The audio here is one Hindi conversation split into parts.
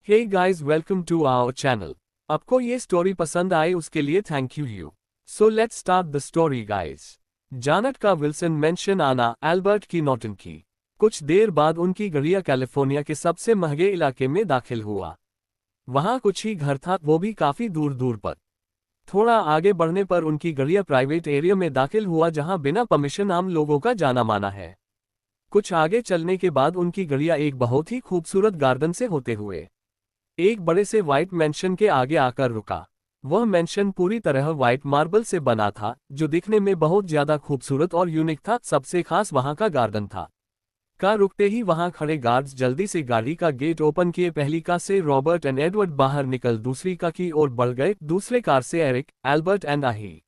Hey guys, welcome to our channel. आपको ये स्टोरी पसंद आए उसके लिए thank you. So let's start the story guys. Janet का विल्सन मेंशन आना एल्बर्ट की नौटंकी। कुछ देर बाद उनकी गाड़ियां कैलिफोर्निया के सबसे महंगे इलाके में दाखिल हुआ। वहां कुछ ही घर था, वो भी काफी दूर दूर पर। थोड़ा आगे बढ़ने पर उनकी गाड़ियां प्राइवेट एरिया में दाखिल हुआ जहां बिना परमिशन आम लोगों का जाना माना है। कुछ आगे चलने के बाद उनकी गाड़ियां एक बहुत ही खूबसूरत गार्डन से होते हुए एक बड़े से व्हाइट मैंशन के आगे आकर रुका। वह मैंशन पूरी तरह व्हाइट मार्बल से बना था, जो दिखने में बहुत ज्यादा खूबसूरत और यूनिक था। सबसे खास वहां का गार्डन था। कार रुकते ही वहां खड़े गार्ड्स जल्दी से गाड़ी का गेट ओपन किए। पहली कार से रॉबर्ट एंड एडवर्ड बाहर निकल दूसरी कार की ओर बढ़ गए। दूसरे कार से एरिक, एल्बर्ट एंड आही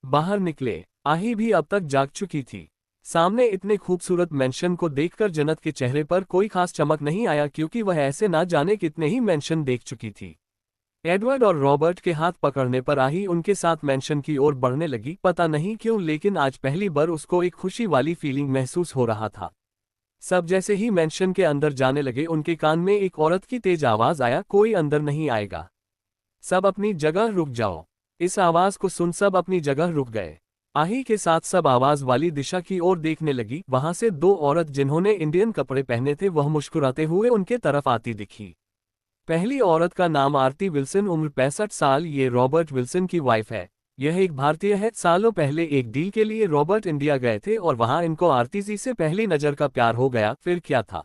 बाहर निकले। आही भी अब तक जाग चुकी थी। सामने इतने खूबसूरत मेंशन को देखकर जन्नत के चेहरे पर कोई खास चमक नहीं आया, क्योंकि वह ऐसे ना जाने कितने ही मेंशन देख चुकी थी। एडवर्ड और रॉबर्ट के हाथ पकड़ने पर आही उनके साथ मेंशन की ओर बढ़ने लगी। पता नहीं क्यों, लेकिन आज पहली बार उसको एक खुशी वाली फीलिंग महसूस हो रहा था। सब जैसे ही मेंशन के अंदर जाने लगे, उनके कान में एक औरत की तेज आवाज आया, कोई अंदर नहीं आएगा, सब अपनी जगह रुक जाओ। इस आवाज को सुन सब अपनी जगह रुक गए। आही के साथ सब आवाज वाली दिशा की ओर देखने लगी। वहां से दो औरत जिन्होंने इंडियन कपड़े पहने थे, वह मुस्कुराते हुए उनके तरफ आती दिखी। पहली औरत का नाम आरती विल्सन, उम्र 65 साल। ये रॉबर्ट विल्सन की वाइफ है। यह एक भारतीय है। सालों पहले एक डील के लिए रॉबर्ट इंडिया गए थे और वहां इनको आरती जी से पहली नजर का प्यार हो गया। फिर क्या था,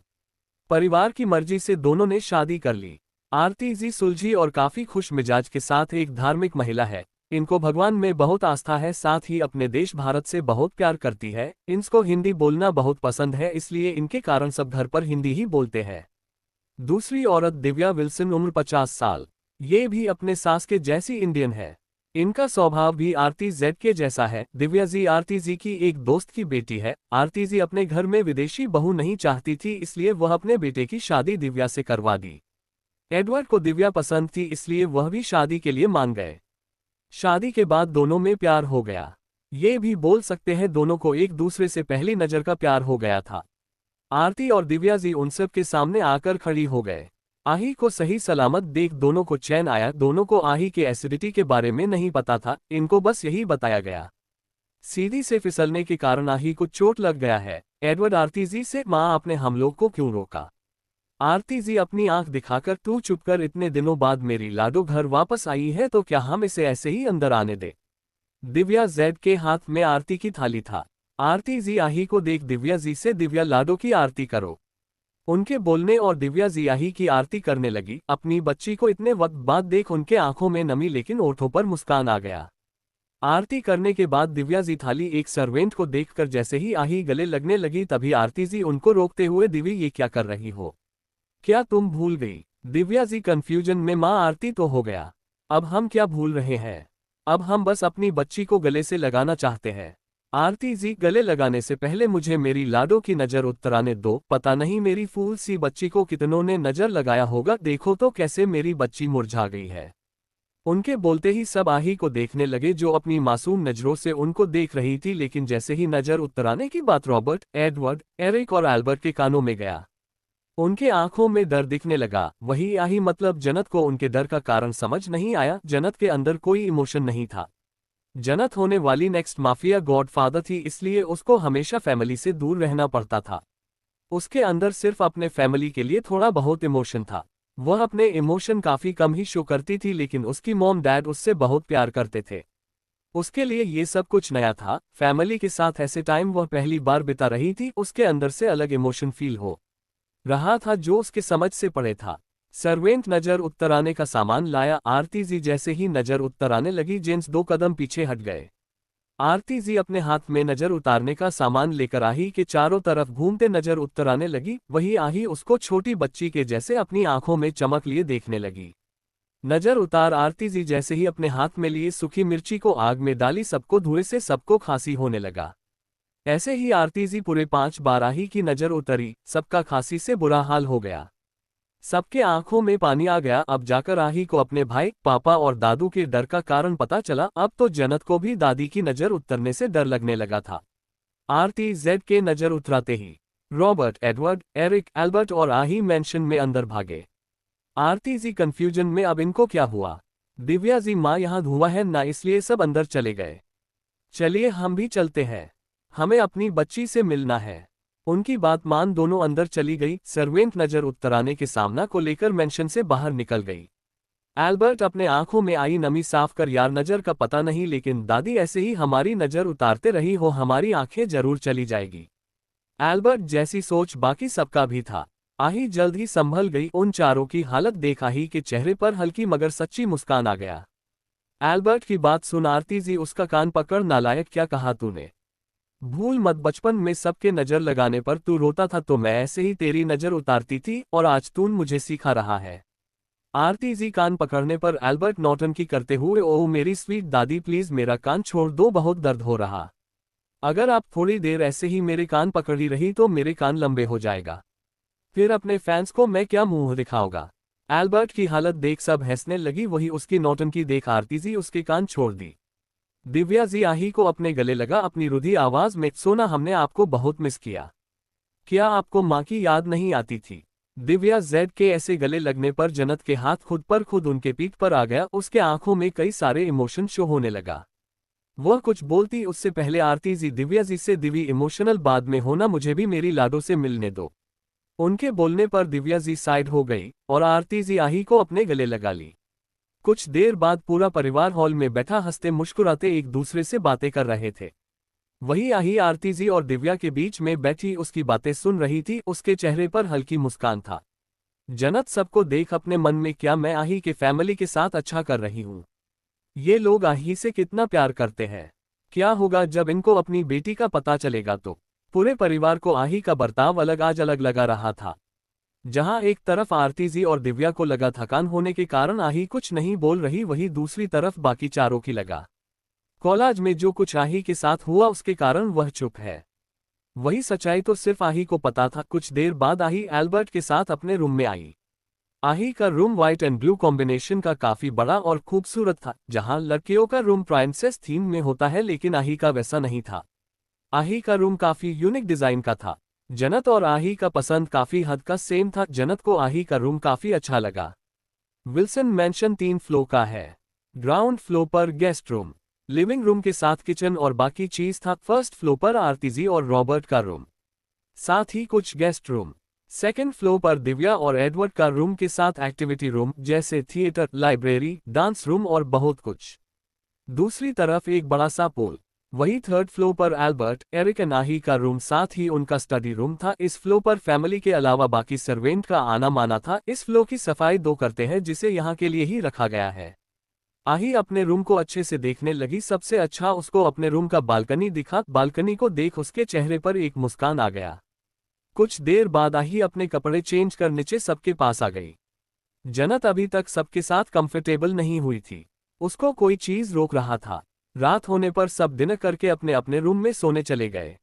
परिवार की मर्जी से दोनों ने शादी कर ली। आरती जी सुलझी और काफी खुश मिजाज के साथ एक धार्मिक महिला है। इनको भगवान में बहुत आस्था है, साथ ही अपने देश भारत से बहुत प्यार करती है। इनको हिंदी बोलना बहुत पसंद है, इसलिए इनके कारण सब घर पर हिंदी ही बोलते हैं। दूसरी औरत दिव्या विल्सन, उम्र 50 साल। ये भी अपने सास के जैसी इंडियन है। इनका स्वभाव भी आरती जेड के जैसा है। दिव्या जी आरती जी की एक दोस्त की बेटी है। आरती जी अपने घर में विदेशी बहू नहीं चाहती थी, इसलिए वह अपने बेटे की शादी दिव्या से करवा दी। एडवर्ड को दिव्या पसंद थी, इसलिए वह भी शादी के लिए मान गए। शादी के बाद दोनों में प्यार हो गया। ये भी बोल सकते हैं दोनों को एक दूसरे से पहली नजर का प्यार हो गया था। आरती और दिव्या जी उन सब के सामने आकर खड़ी हो गए। आही को सही सलामत देख दोनों को चैन आया। दोनों को आही के एसिडिटी के बारे में नहीं पता था, इनको बस यही बताया गया। सीढ़ी से फिसलने के कारण आही को चोट लग गया है। एडवर्ड आरती जी से, माँ आपने हम लोग को क्यों रोका? आरती जी अपनी आंख दिखाकर, तू चुप कर, इतने दिनों बाद मेरी लाडो घर वापस आई है तो क्या हम इसे ऐसे ही अंदर आने दे? दिव्या जेड के हाथ में आरती की थाली था। आरती जी आही को देख दिव्या जी से, दिव्या लाडो की आरती करो। उनके बोलने और दिव्या जी आही की आरती करने लगी। अपनी बच्ची को इतने वक्त बाद देख उनके आंखों में नमी, लेकिन ओठों पर मुस्कान आ गया। आरती करने के बाद दिव्या जी थाली एक सर्वेंट को देखकर जैसे ही आही गले लगने लगी, तभी आरती जी उनको रोकते हुए, दिव्या ये क्या कर रही हो? क्या तुम भूल गई? दिव्या जी कंफ्यूजन में, माँ आरती तो हो गया, अब हम क्या भूल रहे हैं? अब हम बस अपनी बच्ची को गले से लगाना चाहते हैं। आरती जी, गले लगाने से पहले मुझे मेरी लाडो की नजर उतराने दो। पता नहीं मेरी फूल सी बच्ची को कितनों ने नजर लगाया होगा, देखो तो कैसे मेरी बच्ची मुरझा गई है। उनके बोलते ही सब आही को देखने लगे, जो अपनी मासूम नजरों से उनको देख रही थी। लेकिन जैसे ही नजर उतराने की बात रॉबर्ट, एडवर्ड, एरिक और एल्बर्ट के कानों में गया, उनके आंखों में डर दिखने लगा। वही आही मतलब जन्नत को उनके डर का कारण समझ नहीं आया। जन्नत के अंदर कोई इमोशन नहीं था। जन्नत होने वाली नेक्स्ट माफिया गॉडफादर थी, इसलिए उसको हमेशा फैमिली से दूर रहना पड़ता था। उसके अंदर सिर्फ अपने फैमिली के लिए थोड़ा बहुत इमोशन था। वह अपने इमोशन काफी कम ही शो करती थी, लेकिन उसकी मॉम डैड उससे बहुत प्यार करते थे। उसके लिए ये सब कुछ नया था। फैमिली के साथ ऐसे टाइम वह पहली बार बिता रही थी। उसके अंदर से अलग इमोशन फील हो रहा था, जो उसके समझ से परे था। सर्वेंट नजर उत्तराने का सामान लाया। आरती जी जैसे ही नजर उत्तराने लगी, जेंट्स 2 कदम पीछे हट गए। आरती जी अपने हाथ में नजर उतारने का सामान लेकर आही के चारों तरफ घूमते नजर उत्तराने लगी। वही आही उसको छोटी बच्ची के जैसे अपनी आंखों में चमक लिए देखने लगी। नजर उतार आरती जी जैसे ही अपने हाथ में लिए सूखी मिर्ची को आग में डाली, सबको धुएं से सबको खांसी होने लगा। ऐसे ही आरती जी पूरे 5 बार आही की नजर उतरी, सबका खांसी से बुरा हाल हो गया। सबके आंखों में पानी आ गया। अब जाकर आही को अपने भाई, पापा और दादू के डर का कारण पता चला। अब तो जन्नत को भी दादी की नजर उतरने से डर लगने लगा था। आरती जेड के नजर उतराते ही रॉबर्ट, एडवर्ड, एरिक, एल्बर्ट और आही मैंशन में अंदर भागे। आरती जी कंफ्यूजन में, अब इनको क्या हुआ? दिव्या जी, माँ यहाँ धुआं है ना, इसलिए सब अंदर चले गए। चलिए हम भी चलते हैं, हमें अपनी बच्ची से मिलना है। उनकी बात मान दोनों अंदर चली गई। सर्वेंट नजर उतराने के सामना को लेकर मेंशन से बाहर निकल गई। एल्बर्ट अपने आंखों में आई नमी साफ कर, यार नजर का पता नहीं, लेकिन दादी ऐसे ही हमारी नजर उतारते रही हो हमारी आंखें जरूर चली जाएगी। एल्बर्ट जैसी सोच बाकी सबका भी था। आही जल्द ही संभल गई। उन चारों की हालत देख आही के चेहरे पर हल्की मगर सच्ची मुस्कान आ गया। एल्बर्ट की बात सुन आरती जी उसका कान पकड़, नालायक क्या कहा तूने? भूल मत, बचपन में सबके नजर लगाने पर तू रोता था तो मैं ऐसे ही तेरी नजर उतारती थी, और आज तू मुझे सिखा रहा है। आरती जी कान पकड़ने पर एल्बर्ट नौटंकी करते हुए, ओह मेरी स्वीट दादी प्लीज मेरा कान छोड़ दो, बहुत दर्द हो रहा। अगर आप थोड़ी देर ऐसे ही मेरे कान पकड़ी रही तो मेरे कान लंबे हो जाएगा, फिर अपने फैंस को मैं क्या मुंह दिखाऊंगा। एल्बर्ट की हालत देख सब हंसने लगी। वही उसकी नौटंकी देख आरती जी उसके कान छोड़ दी। दिव्या जी आही को अपने गले लगा अपनी रुधी आवाज में, सोना हमने आपको बहुत मिस किया। क्या आपको माँ की याद नहीं आती थी? दिव्या जेड के ऐसे गले लगने पर जन्नत के हाथ खुद पर खुद उनके पीठ पर आ गया। उसके आंखों में कई सारे इमोशन शो होने लगा। वह कुछ बोलती उससे पहले आरती जी, दिव्या जी से दिवी इमोशनल बाद में होना, मुझे भी मेरी लाडो से मिलने दो। उनके बोलने पर दिव्या जी साइड हो गई और आरती जी आही को अपने गले लगा ली। कुछ देर बाद पूरा परिवार हॉल में बैठा हंसते मुस्कुराते एक दूसरे से बातें कर रहे थे। वही आही आरती जी और दिव्या के बीच में बैठी उसकी बातें सुन रही थी। उसके चेहरे पर हल्की मुस्कान था। जन्नत सबको देख अपने मन में, क्या मैं आही के फैमिली के साथ अच्छा कर रही हूँ? ये लोग आही से कितना प्यार करते हैं। क्या होगा जब इनको अपनी बेटी का पता चलेगा तो? पूरे परिवार को आही का बर्ताव अलग आज अलग लगा रहा था। जहां एक तरफ आरती जी और दिव्या को लगा थकान होने के कारण आही कुछ नहीं बोल रही, वही दूसरी तरफ बाकी चारों की लगा कॉलेज में जो कुछ आही के साथ हुआ उसके कारण वह चुप है। वही सच्चाई तो सिर्फ आही को पता था। कुछ देर बाद आही एल्बर्ट के साथ अपने रूम में आई। आही का room white and blue combination का काफी बड़ा और खूबसूरत था। जहां लड़कियों का रूम प्रिंसेस थीम में होता है, लेकिन आही का वैसा नहीं था। आही का रूम काफी यूनिक डिजाइन का था। जन्नत और आही का पसंद काफी हद का सेम था। जन्नत को आही का रूम काफी अच्छा लगा। विल्सन मैंशन 3 फ्लोर का है। ग्राउंड फ्लोर पर गेस्ट रूम, लिविंग रूम के साथ किचन और बाकी चीज था। फर्स्ट फ्लोर पर आरती जी और रॉबर्ट का रूम, साथ ही कुछ गेस्ट रूम। सेकेंड फ्लोर पर दिव्या और एडवर्ड का रूम के साथ एक्टिविटी रूम जैसे थिएटर, लाइब्रेरी, डांस रूम और बहुत कुछ। दूसरी तरफ एक बड़ा सा पूल। वही थर्ड फ्लोर पर एल्बर्ट, एरिक एंड आही का रूम, साथ ही उनका स्टडी रूम था। इस फ्लोर पर फैमिली के अलावा बाकी सर्वेंट का आना माना था। इस फ्लोर की सफाई दो करते हैं जिसे यहाँ के लिए ही रखा गया है। आही अपने रूम को अच्छे से देखने लगी। सबसे अच्छा उसको अपने रूम का बालकनी दिखा। बालकनी को देख उसके चेहरे पर एक मुस्कान आ गया। कुछ देर बाद आही अपने कपड़े चेंज कर नीचे सबके पास आ गई। जन्नत अभी तक सबके साथ कंफर्टेबल नहीं हुई थी। उसको कोई चीज रोक रहा था। रात होने पर सब डिनर करके अपने अपने रूम में सोने चले गए।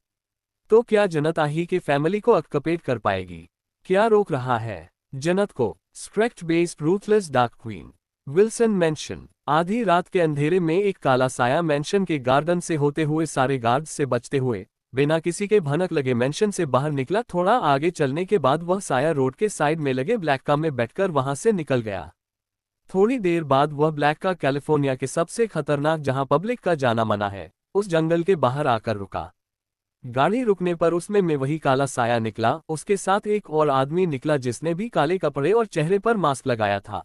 तो क्या जन्नत आही के फैमिली को अकपेट कर पाएगी? क्या रोक रहा है जन्नत को? Street based ruthless dark queen. Wilson mansion. आधी रात के अंधेरे में एक काला साया मैंशन के गार्डन से होते हुए सारे गार्ड्स से बचते हुए बिना किसी के भनक लगे मैंशन से बाहर निकला। थोड़ा आगे चलने के बाद वह साया रोड के साइड में लगे ब्लैक कार में बैठकर वहां से निकल गया। थोड़ी देर बाद वह ब्लैक कार कैलिफोर्निया के सबसे खतरनाक, जहां पब्लिक का जाना मना है, उस जंगल के बाहर आकर रुका। गाड़ी रुकने पर उसमें वही काला साया निकला। उसके साथ एक और आदमी निकला जिसने भी काले कपड़े और चेहरे पर मास्क लगाया था।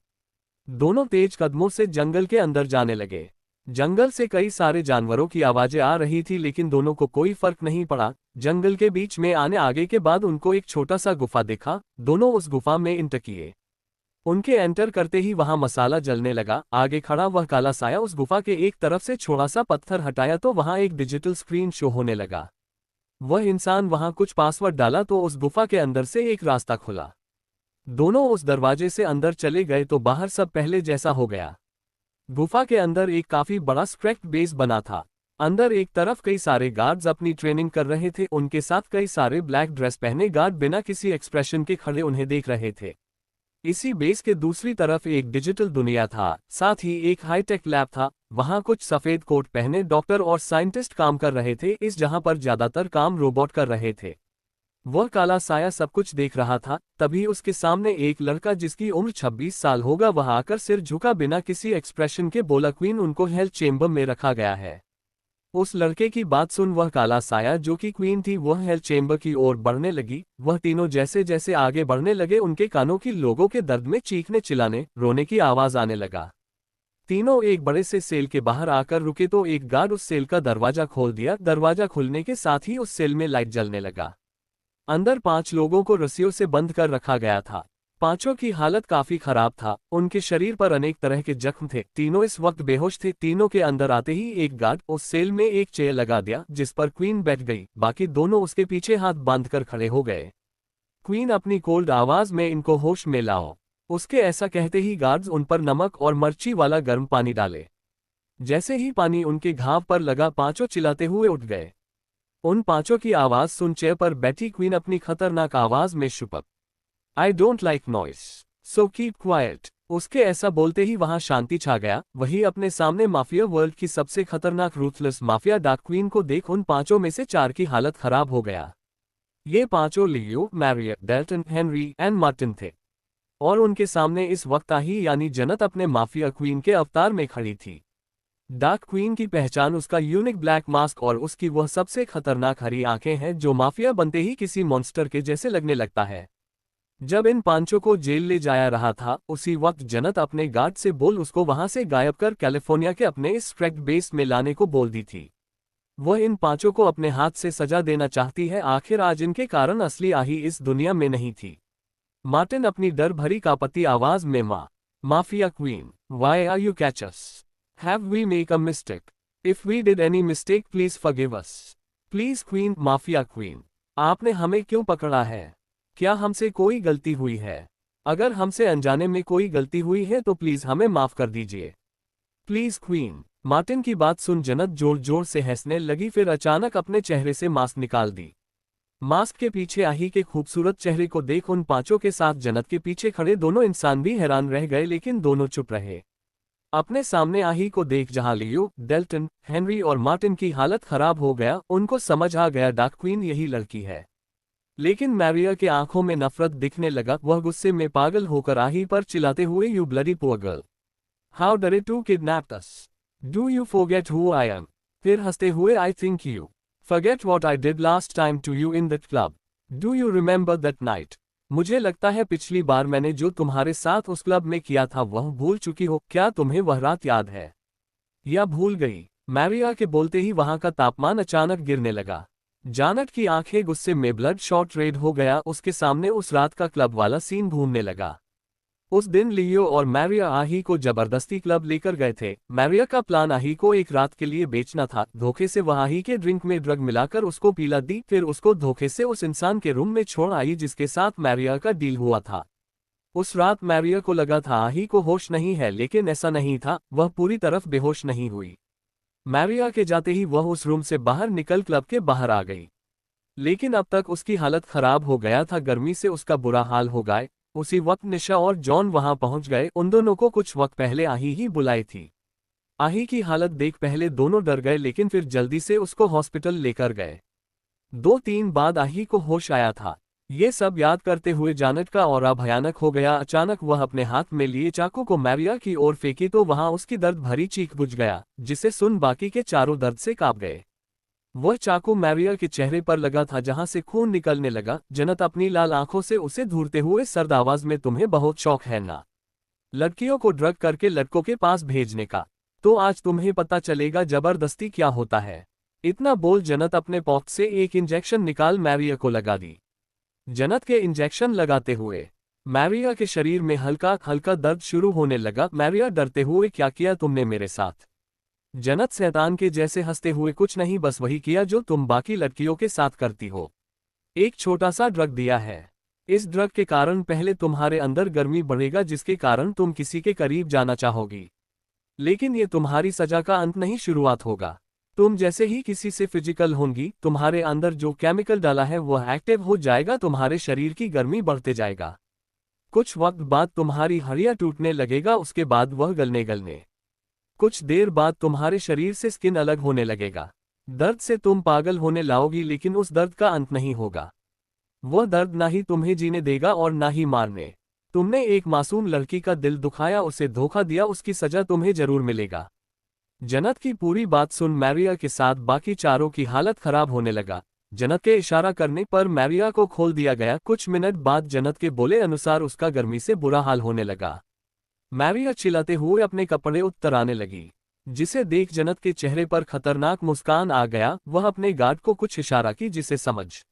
दोनों तेज कदमों से जंगल के अंदर जाने लगे। जंगल से कई सारे जानवरों की आवाजें आ रही थी, लेकिन दोनों को कोई फर्क नहीं पड़ा। जंगल के बीच में आने आगे के बाद उनको एक छोटा सा गुफा दिखा। दोनों उस गुफा में एंटर किए। उनके एंटर करते ही वहां मसाला जलने लगा। आगे खड़ा वह काला साया उस गुफा के एक तरफ से छोटा सा पत्थर हटाया तो वहां एक डिजिटल स्क्रीन शो होने लगा। वह इंसान वहां कुछ पासवर्ड डाला तो उस गुफा के अंदर से एक रास्ता खुला। दोनों उस दरवाजे से अंदर चले गए तो बाहर सब पहले जैसा हो गया। गुफा के अंदर एक काफी बड़ा स्ट्रेक्ट बेस बना था। अंदर एक तरफ कई सारे गार्ड्स अपनी ट्रेनिंग कर रहे थे। उनके साथ कई सारे ब्लैक ड्रेस पहने गार्ड बिना किसी एक्सप्रेशन के खड़े उन्हें देख रहे थे। इसी बेस के दूसरी तरफ एक डिजिटल दुनिया था, साथ ही एक हाईटेक लैब था। वहां कुछ सफेद कोट पहने डॉक्टर और साइंटिस्ट काम कर रहे थे। इस जहां पर ज्यादातर काम रोबोट कर रहे थे। वह काला साया सब कुछ देख रहा था, तभी उसके सामने एक लड़का जिसकी उम्र 26 साल होगा वह आकर सिर झुका बिना किसी एक्सप्रेशन के बोला, क्वीन उनको हेल्थ चेंबर में रखा गया है। उस लड़के की बात सुन वह काला साया जो कि क्वीन थी वह हेल्थ चेंबर की ओर बढ़ने लगी। वह तीनों जैसे जैसे आगे बढ़ने लगे उनके कानों की लोगों के दर्द में चीखने चिल्लाने रोने की आवाज आने लगा। तीनों एक बड़े से सेल के बाहर आकर रुके तो एक गार्ड उस सेल का दरवाजा खोल दिया। दरवाजा खुलने के साथ ही उस सेल में लाइट जलने लगा। अंदर 5 लोगों को रस्सियों से बंद कर रखा गया था। पांचों की हालत काफी खराब था, उनके शरीर पर अनेक तरह के जख्म थे। तीनों इस वक्त बेहोश थे। तीनों के अंदर आते ही एक गार्ड उस सेल में एक चेयर लगा दिया जिस पर क्वीन बैठ गई। बाकी दोनों उसके पीछे हाथ बांधकर खड़े हो गए। क्वीन अपनी कोल्ड आवाज में, इनको होश में लाओ। उसके ऐसा कहते ही गार्ड्स उन पर नमक और मिर्ची वाला गर्म पानी डाले। जैसे ही पानी उनके घाव पर लगा पांचों चिल्लाते हुए उठ गए। उन पांचों की आवाज सुन चेयर पर बैठी क्वीन अपनी खतरनाक आवाज में शुपक, I don't like noise, so keep quiet. उसके ऐसा बोलते ही वहां शांति छा गया। वही अपने सामने माफिया वर्ल्ड की सबसे खतरनाक रूथलेस माफिया डार्क क्वीन को देख उन पांचों में से 4 की हालत खराब हो गया। ये पांचों Leo, Marriott, Delton, Henry and Martin थे और उनके सामने इस वक्त आही यानी जन्नत अपने माफिया क्वीन के अवतार में खड़ी थी। डार्क क्वीन की पहचान उसका यूनिक ब्लैक मास्क और उसकी वह सबसे खतरनाक हरी आंखें हैं जो माफिया बनते ही किसी मॉन्स्टर के जैसे लगने लगता है। जब इन पांचों को जेल ले जाया रहा था उसी वक्त जन्नत अपने गार्ड से बोल उसको वहां से गायब कर कैलिफोर्निया के अपने इस ट्रैक बेस में लाने को बोल दी थी। वह इन पांचों को अपने हाथ से सजा देना चाहती है। आखिर आज इनके कारण असली आही इस दुनिया में नहीं थी। मार्टिन अपनी डर भरी कांपती आवाज में, mafia queen, why are you catch us? Have we make a mistake? If we did any mistake please forgive us. Please queen, mafia queen, आपने हमें क्यों पकड़ा है? क्या हमसे कोई गलती हुई है? अगर हमसे अनजाने में कोई गलती हुई है तो प्लीज हमें माफ कर दीजिए। Please queen. मार्टिन की बात सुन जन्नत जोर जोर से हंसने लगी, फिर अचानक अपने चेहरे से मास्क निकाल दी। मास्क के पीछे आही के खूबसूरत चेहरे को देख उन पांचों के साथ जन्नत के पीछे खड़े दोनों इंसान भी हैरान रह गए, लेकिन दोनों चुप रहे। अपने सामने आही को देख जहां लियो, डेल्टन, हेनरी और मार्टिन की हालत खराब हो गया, उनको समझ आ गया डार्क क्वीन यही लड़की है। लेकिन मैरिया के आंखों में नफरत दिखने लगा। वह गुस्से में पागल होकर आही पर चिल्लाते हुए, you bloody poor girl, how dare to kidnap us? Do you forget who I am? फिर हंसते हुए, I think you forget what I did last time to you in that club. Do you remember that night? मुझे लगता है पिछली बार मैंने जो तुम्हारे साथ उस क्लब में किया था वह भूल चुकी हो। क्या तुम्हें वह रात याद है या भूल गई? मैरिया के बोलते ही वहां का तापमान अचानक गिरने लगा। जानट की आंखें गुस्से में ब्लड शॉट रेड हो गया। उसके सामने उस रात का क्लब वाला सीन घूमने लगा। उस दिन लियो और मैरिया आही को जबरदस्ती क्लब लेकर गए थे। मैरिया का प्लान आही को एक रात के लिए बेचना था। धोखे से वह आही के ड्रिंक में ड्रग मिलाकर उसको पिला दी, फिर उसको धोखे से उस इंसान के रूम में छोड़ आई जिसके साथ मैरिया का डील हुआ था। उस रात मैरिया को लगा था आही को होश नहीं है, लेकिन ऐसा नहीं था। वह पूरी तरफ बेहोश नहीं हुई। मैरिया के जाते ही वह उस रूम से बाहर निकल क्लब के बाहर आ गई, लेकिन अब तक उसकी हालत खराब हो गया था। गर्मी से उसका बुरा हाल हो गया। उसी वक्त निशा और जॉन वहां पहुंच गए। उन दोनों को कुछ वक्त पहले आही ही बुलाई थी। आही की हालत देख पहले दोनों डर गए, लेकिन फिर जल्दी से उसको हॉस्पिटल लेकर गए। 2 दिन बाद आही को होश आया था। ये सब याद करते हुए जानट का ऑरा भयानक हो गया। अचानक वह अपने हाथ में लिए चाकू को मैरिया की ओर फेंकी तो वहां उसकी दर्द भरी चीख बुझ गया, जिसे सुन बाकी के चारों दर्द से कांप गए। वह चाकू मैरिया के चेहरे पर लगा था जहां से खून निकलने लगा। जन्नत अपनी लाल आंखों से उसे घूरते हुए सर्द आवाज में, तुम्हें बहुत शौक है ना लड़कियों को ड्रग करके लड़कों के पास भेजने का? तो आज तुम्हें पता चलेगा जबरदस्ती क्या होता है। इतना बोल जन्नत अपने पॉकेट से एक इंजेक्शन निकाल मैरिया को लगा दी। जन्नत के इंजेक्शन लगाते हुए मैरिया के शरीर में हल्का हल्का दर्द शुरू होने लगा। मैरिया डरते हुए, क्या किया तुमने मेरे साथ? जन्नत शैतान के जैसे हंसते हुए, कुछ नहीं, बस वही किया जो तुम बाकी लड़कियों के साथ करती हो। एक छोटा सा ड्रग दिया है। इस ड्रग के कारण पहले तुम्हारे अंदर गर्मी बढ़ेगा जिसके कारण तुम किसी के करीब जाना चाहोगी, लेकिन ये तुम्हारी सजा का अंत नहीं, शुरुआत होगा। तुम जैसे ही किसी से फिजिकल होंगी, तुम्हारे अंदर जो केमिकल डाला है वह एक्टिव हो जाएगा, तुम्हारे शरीर की गर्मी बढ़ते जाएगा। कुछ वक्त बाद तुम्हारी हड्डियां टूटने लगेगा, उसके बाद वह गलने कुछ देर बाद तुम्हारे शरीर से स्किन अलग होने लगेगा। दर्द से तुम पागल होने लाओगी, लेकिन उस दर्द का अंत नहीं होगा। वह दर्द ना ही तुम्हें जीने देगा और ना ही मारने। तुमने एक मासूम लड़की का दिल दुखाया, उसे धोखा दिया, उसकी सजा तुम्हें जरूर मिलेगा। जन्नत की पूरी बात सुन मैरिया के साथ बाकी चारों की हालत खराब होने लगा। जन्नत के इशारा करने पर मैरिया को खोल दिया गया। कुछ मिनट बाद जन्नत के बोले अनुसार उसका गर्मी से बुरा हाल होने लगा। मैरिया चिल्लाते हुए अपने कपड़े उतराने लगी, जिसे देख जन्नत के चेहरे पर खतरनाक मुस्कान आ गया। वह अपने गार्ड को कुछ इशारा की, जिसे समझ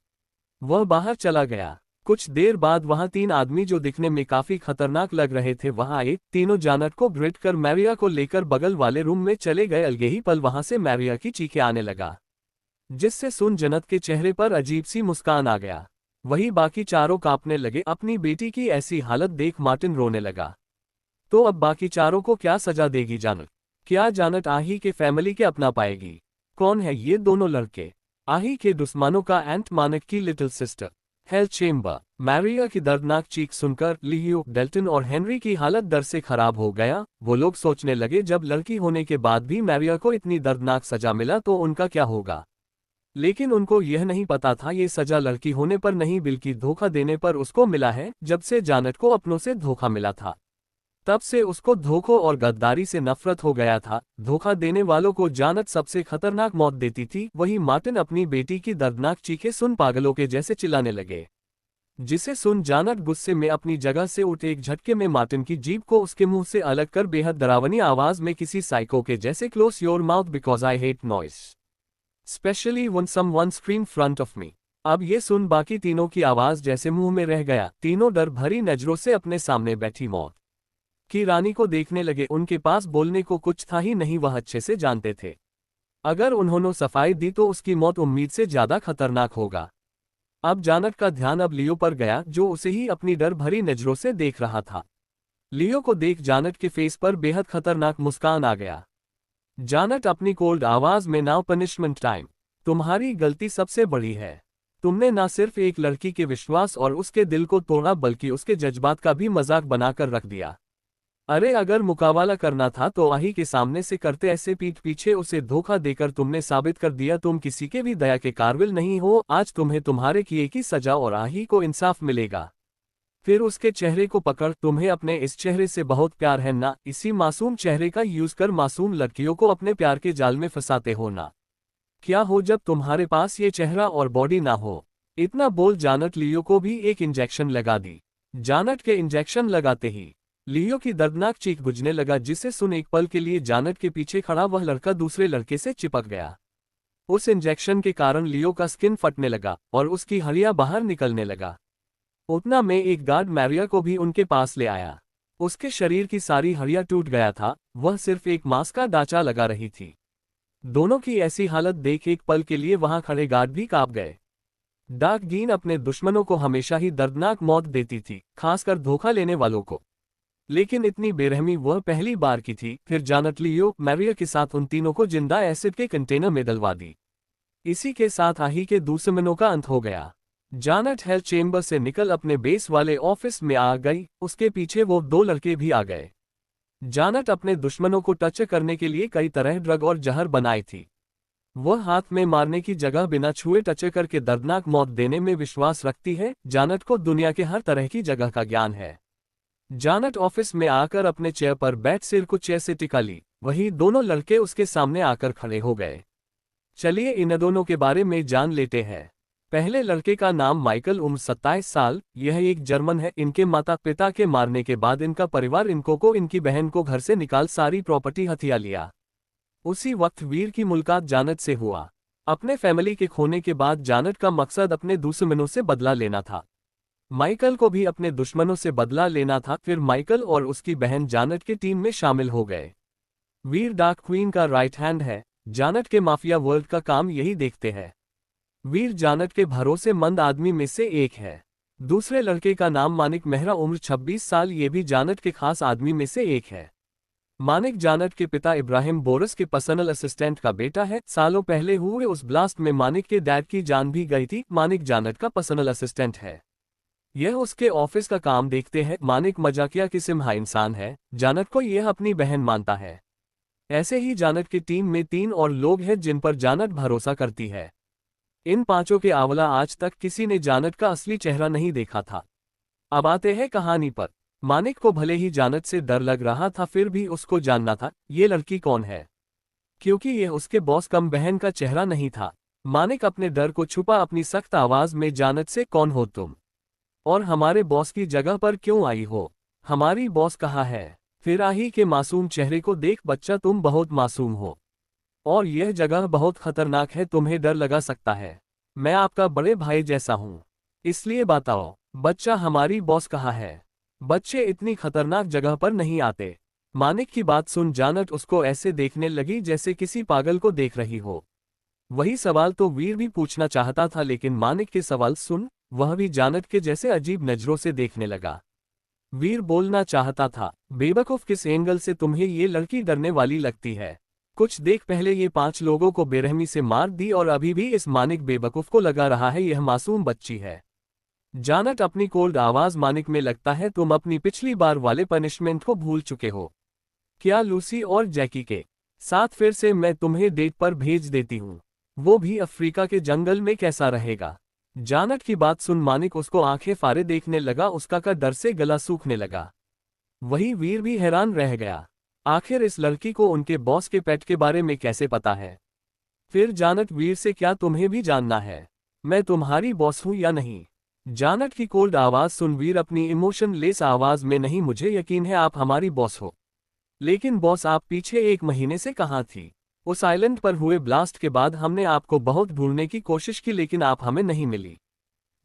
वह बाहर चला गया। कुछ देर बाद वहां 3 आदमी जो दिखने में काफी खतरनाक लग रहे थे वहां आए। तीनों जानट को ग्रिड कर मैरिया को लेकर बगल वाले रूम में चले गए। अलगे ही पल वहां से मैरिया की चीखें आने लगा, जिससे सुन जन्नत के चेहरे पर अजीब सी मुस्कान आ गया। वही बाकी चारों कांपने लगे। अपनी बेटी की ऐसी हालत देख मार्टिन रोने लगा। तो अब बाकी चारों को क्या सजा देगी जानट? क्या जानट आही के फैमिली के अपना पाएगी? कौन है ये दोनों लड़के? आही के दुश्मनों का एंट मानक की little sister. Hell chamber. Maria की दर्दनाक चीख सुनकर लियो, डेल्टन और हेनरी की हालत डर से खराब हो गया। वो लोग सोचने लगे, जब लड़की होने के बाद भी मैरिया को इतनी दर्दनाक सजा मिला तो उनका क्या होगा। लेकिन उनको यह नहीं पता था ये सजा लड़की होने पर नहीं बल्कि धोखा देने पर उसको मिला है। जब से जानट को अपनों से धोखा मिला था तब से उसको धोखों और गद्दारी से नफरत हो गया था। धोखा देने वालों को जानत सबसे खतरनाक मौत देती थी। वही मार्टिन अपनी बेटी की दर्दनाक चीखें सुन पागलों के जैसे चिल्लाने लगे, जिसे सुन जानट गुस्से में अपनी जगह से उठ एक झटके में मार्टिन की जीभ को उसके मुंह से अलग कर बेहद डरावनी आवाज में किसी साइको के जैसे close your mouth because I hate noise specially one someone scream front of me. अब ये सुन बाकी तीनों की आवाज जैसे मुंह में रह गया। तीनों डर भरी नजरों से अपने सामने बैठी मौत की रानी को देखने लगे। उनके पास बोलने को कुछ था ही नहीं। वह अच्छे से जानते थे अगर उन्होंने सफाई दी तो उसकी मौत उम्मीद से ज्यादा खतरनाक होगा। अब जानट का ध्यान अब लियो पर गया, जो उसे ही अपनी डर भरी नजरों से देख रहा था। लियो को देख जानट के फेस पर बेहद खतरनाक मुस्कान आ गया। जानट अपनी कोल्ड आवाज में, नाउ पनिशमेंट टाइम। तुम्हारी गलती सबसे बड़ी है। तुमने न सिर्फ एक लड़की के विश्वास और उसके दिल को तोड़ा बल्कि उसके जज्बात का भी मजाक बनाकर रख दिया। अरे अगर मुकाबला करना था तो आही के सामने से करते, ऐसे पीठ पीछे उसे धोखा देकर तुमने साबित कर दिया तुम किसी के भी दया के काबिल नहीं हो। आज तुम्हें तुम्हारे किए की सजा और आही को इंसाफ मिलेगा। फिर उसके चेहरे को पकड़, तुम्हें अपने इस चेहरे से बहुत प्यार है ना? इसी मासूम चेहरे का यूज कर मासूम लड़कियों को अपने प्यार के जाल में फंसाते हो ना? क्या हो जब तुम्हारे पास ये चेहरा और बॉडी ना हो? इतना बोल जानट लियो को भी एक इंजेक्शन लगा दी। जानट के इंजेक्शन लगाते ही लियो की दर्दनाक चीख बुझने लगा, जिसे सुन एक पल के लिए जानट के पीछे खड़ा वह लड़का दूसरे लड़के से चिपक गया। उस इंजेक्शन के कारण लियो का स्किन फटने लगा और उसकी हड्डियां बाहर निकलने लगा। उतना में एक गार्ड मैरिया को भी उनके पास ले आया। उसके शरीर की सारी हड्डियां टूट गया था, वह सिर्फ एक मांस का ढांचा लगा रही थी। दोनों की ऐसी हालत देख एक पल के लिए वहां खड़े गार्ड भी कांप गए। डार्क गीन अपने दुश्मनों को हमेशा ही दर्दनाक मौत देती थी, खासकर धोखा लेने वालों को। लेकिन इतनी बेरहमी वह पहली बार की थी। फिर जानट लियो मैरिया के साथ उन तीनों को जिंदा एसिड के कंटेनर में डलवा दी। इसी के साथ आही के दुश्मनों का अंत हो गया। जानट हेल चेम्बर से निकल अपने बेस वाले ऑफिस में आ गई। उसके पीछे वो 2 लड़के भी आ गए। जानट अपने दुश्मनों को टच करने के लिए कई तरह ड्रग और जहर बनाई थी। वह हाथ में मारने की जगह बिना छुए टच करके दर्दनाक मौत देने में विश्वास रखती है। जानट को दुनिया के हर तरह की जगह का ज्ञान है। जानट ऑफिस में आकर अपने चेयर पर बैठ सिर को चेयर से टिका ली। वही दोनों लड़के उसके सामने आकर खड़े हो गए। चलिए इन दोनों के बारे में जान लेते हैं। पहले लड़के का नाम माइकल, उम्र 27 साल। यह एक जर्मन है। इनके माता पिता के मारने के बाद इनका परिवार इनको को इनकी बहन को घर से निकाल सारी प्रॉपर्टी हथिया लिया। उसी वक्त वीर की मुलाकात जानट से हुआ। अपने फैमिली के खोने के बाद जानट का मकसद अपने दुश्मनों से बदला लेना था। माइकल को भी अपने दुश्मनों से बदला लेना था। फिर माइकल और उसकी बहन जानट की टीम में शामिल हो गए। वीर डार्क क्वीन का राइट हैंड है। जानट के माफिया वर्ल्ड का काम यही देखते हैं। वीर जानट के भरोसेमंद आदमी में से एक है। दूसरे लड़के का नाम मानिक मेहरा, उम्र 26 साल। ये भी जानट के खास आदमी में से एक है। मानिक जानट के पिता इब्राहिम बोरस के पर्सनल असिस्टेंट का बेटा है। सालों पहले हुए उस ब्लास्ट में मानिक के डैड की जान भी गई थी। मानिक जानट का पर्सनल असिस्टेंट है। यह उसके ऑफिस का काम देखते हैं। मानिक मजाकिया किस्म का इंसान है। जानट को यह अपनी बहन मानता है। ऐसे ही जानट की टीम में 3 और लोग हैं जिन पर जानट भरोसा करती है। इन पांचों के अलावा आज तक किसी ने जानट का असली चेहरा नहीं देखा था। अब आते हैं कहानी पर। मानिक को भले ही जानट से डर लग रहा था, फिर भी उसको जानना था ये लड़की कौन है, क्योंकि यह उसके बॉस कम बहन का चेहरा नहीं था। मानिक अपने डर को छुपा अपनी सख्त आवाज में, जानट से कौन हो तुम, और हमारे बॉस की जगह पर क्यों आई हो, हमारी बॉस कहाँ है। फिर आही के मासूम चेहरे को देख, बच्चा तुम बहुत मासूम हो और यह जगह बहुत खतरनाक है, तुम्हें डर लगा सकता है। मैं आपका बड़े भाई जैसा हूं, इसलिए बताओ बच्चा हमारी बॉस कहाँ है। बच्चे इतनी खतरनाक जगह पर नहीं आते। मानिक की बात सुन जानट उसको ऐसे देखने लगी जैसे किसी पागल को देख रही हो। वही सवाल तो वीर भी पूछना चाहता था, लेकिन मानिक के सवाल सुन वह भी जानट के जैसे अजीब नजरों से देखने लगा। वीर बोलना चाहता था, बेवकूफ किस एंगल से तुम्हें ये लड़की डरने वाली लगती है। कुछ देख पहले ये 5 लोगों को बेरहमी से मार दी और अभी भी इस मानिक बेवकूफ को लगा रहा है यह मासूम बच्ची है। जानट अपनी कोल्ड आवाज, मानिक में लगता है तुम अपनी पिछली बार वाले पनिशमेंट को भूल चुके हो क्या। लूसी और जैकी के साथ फिर से मैं तुम्हें डेट पर भेज देती हूँ, वो भी अफ्रीका के जंगल में, कैसा रहेगा। जानट की बात सुन मानिक उसको आंखें फाड़े देखने लगा, उसका का डर से गला सूखने लगा। वही वीर भी हैरान रह गया, आखिर इस लड़की को उनके बॉस के पेट के बारे में कैसे पता है। फिर जानट वीर से, क्या तुम्हें भी जानना है मैं तुम्हारी बॉस हूं या नहीं। जानट की कोल्ड आवाज सुन वीर अपनी इमोशन लेस आवाज में, नहीं मुझे यकीन है आप हमारी बॉस हो, लेकिन बॉस आप पीछे 1 महीने से कहाँ थी। उस आइलैंड पर हुए ब्लास्ट के बाद हमने आपको बहुत ढूंढने की कोशिश की, लेकिन आप हमें नहीं मिली।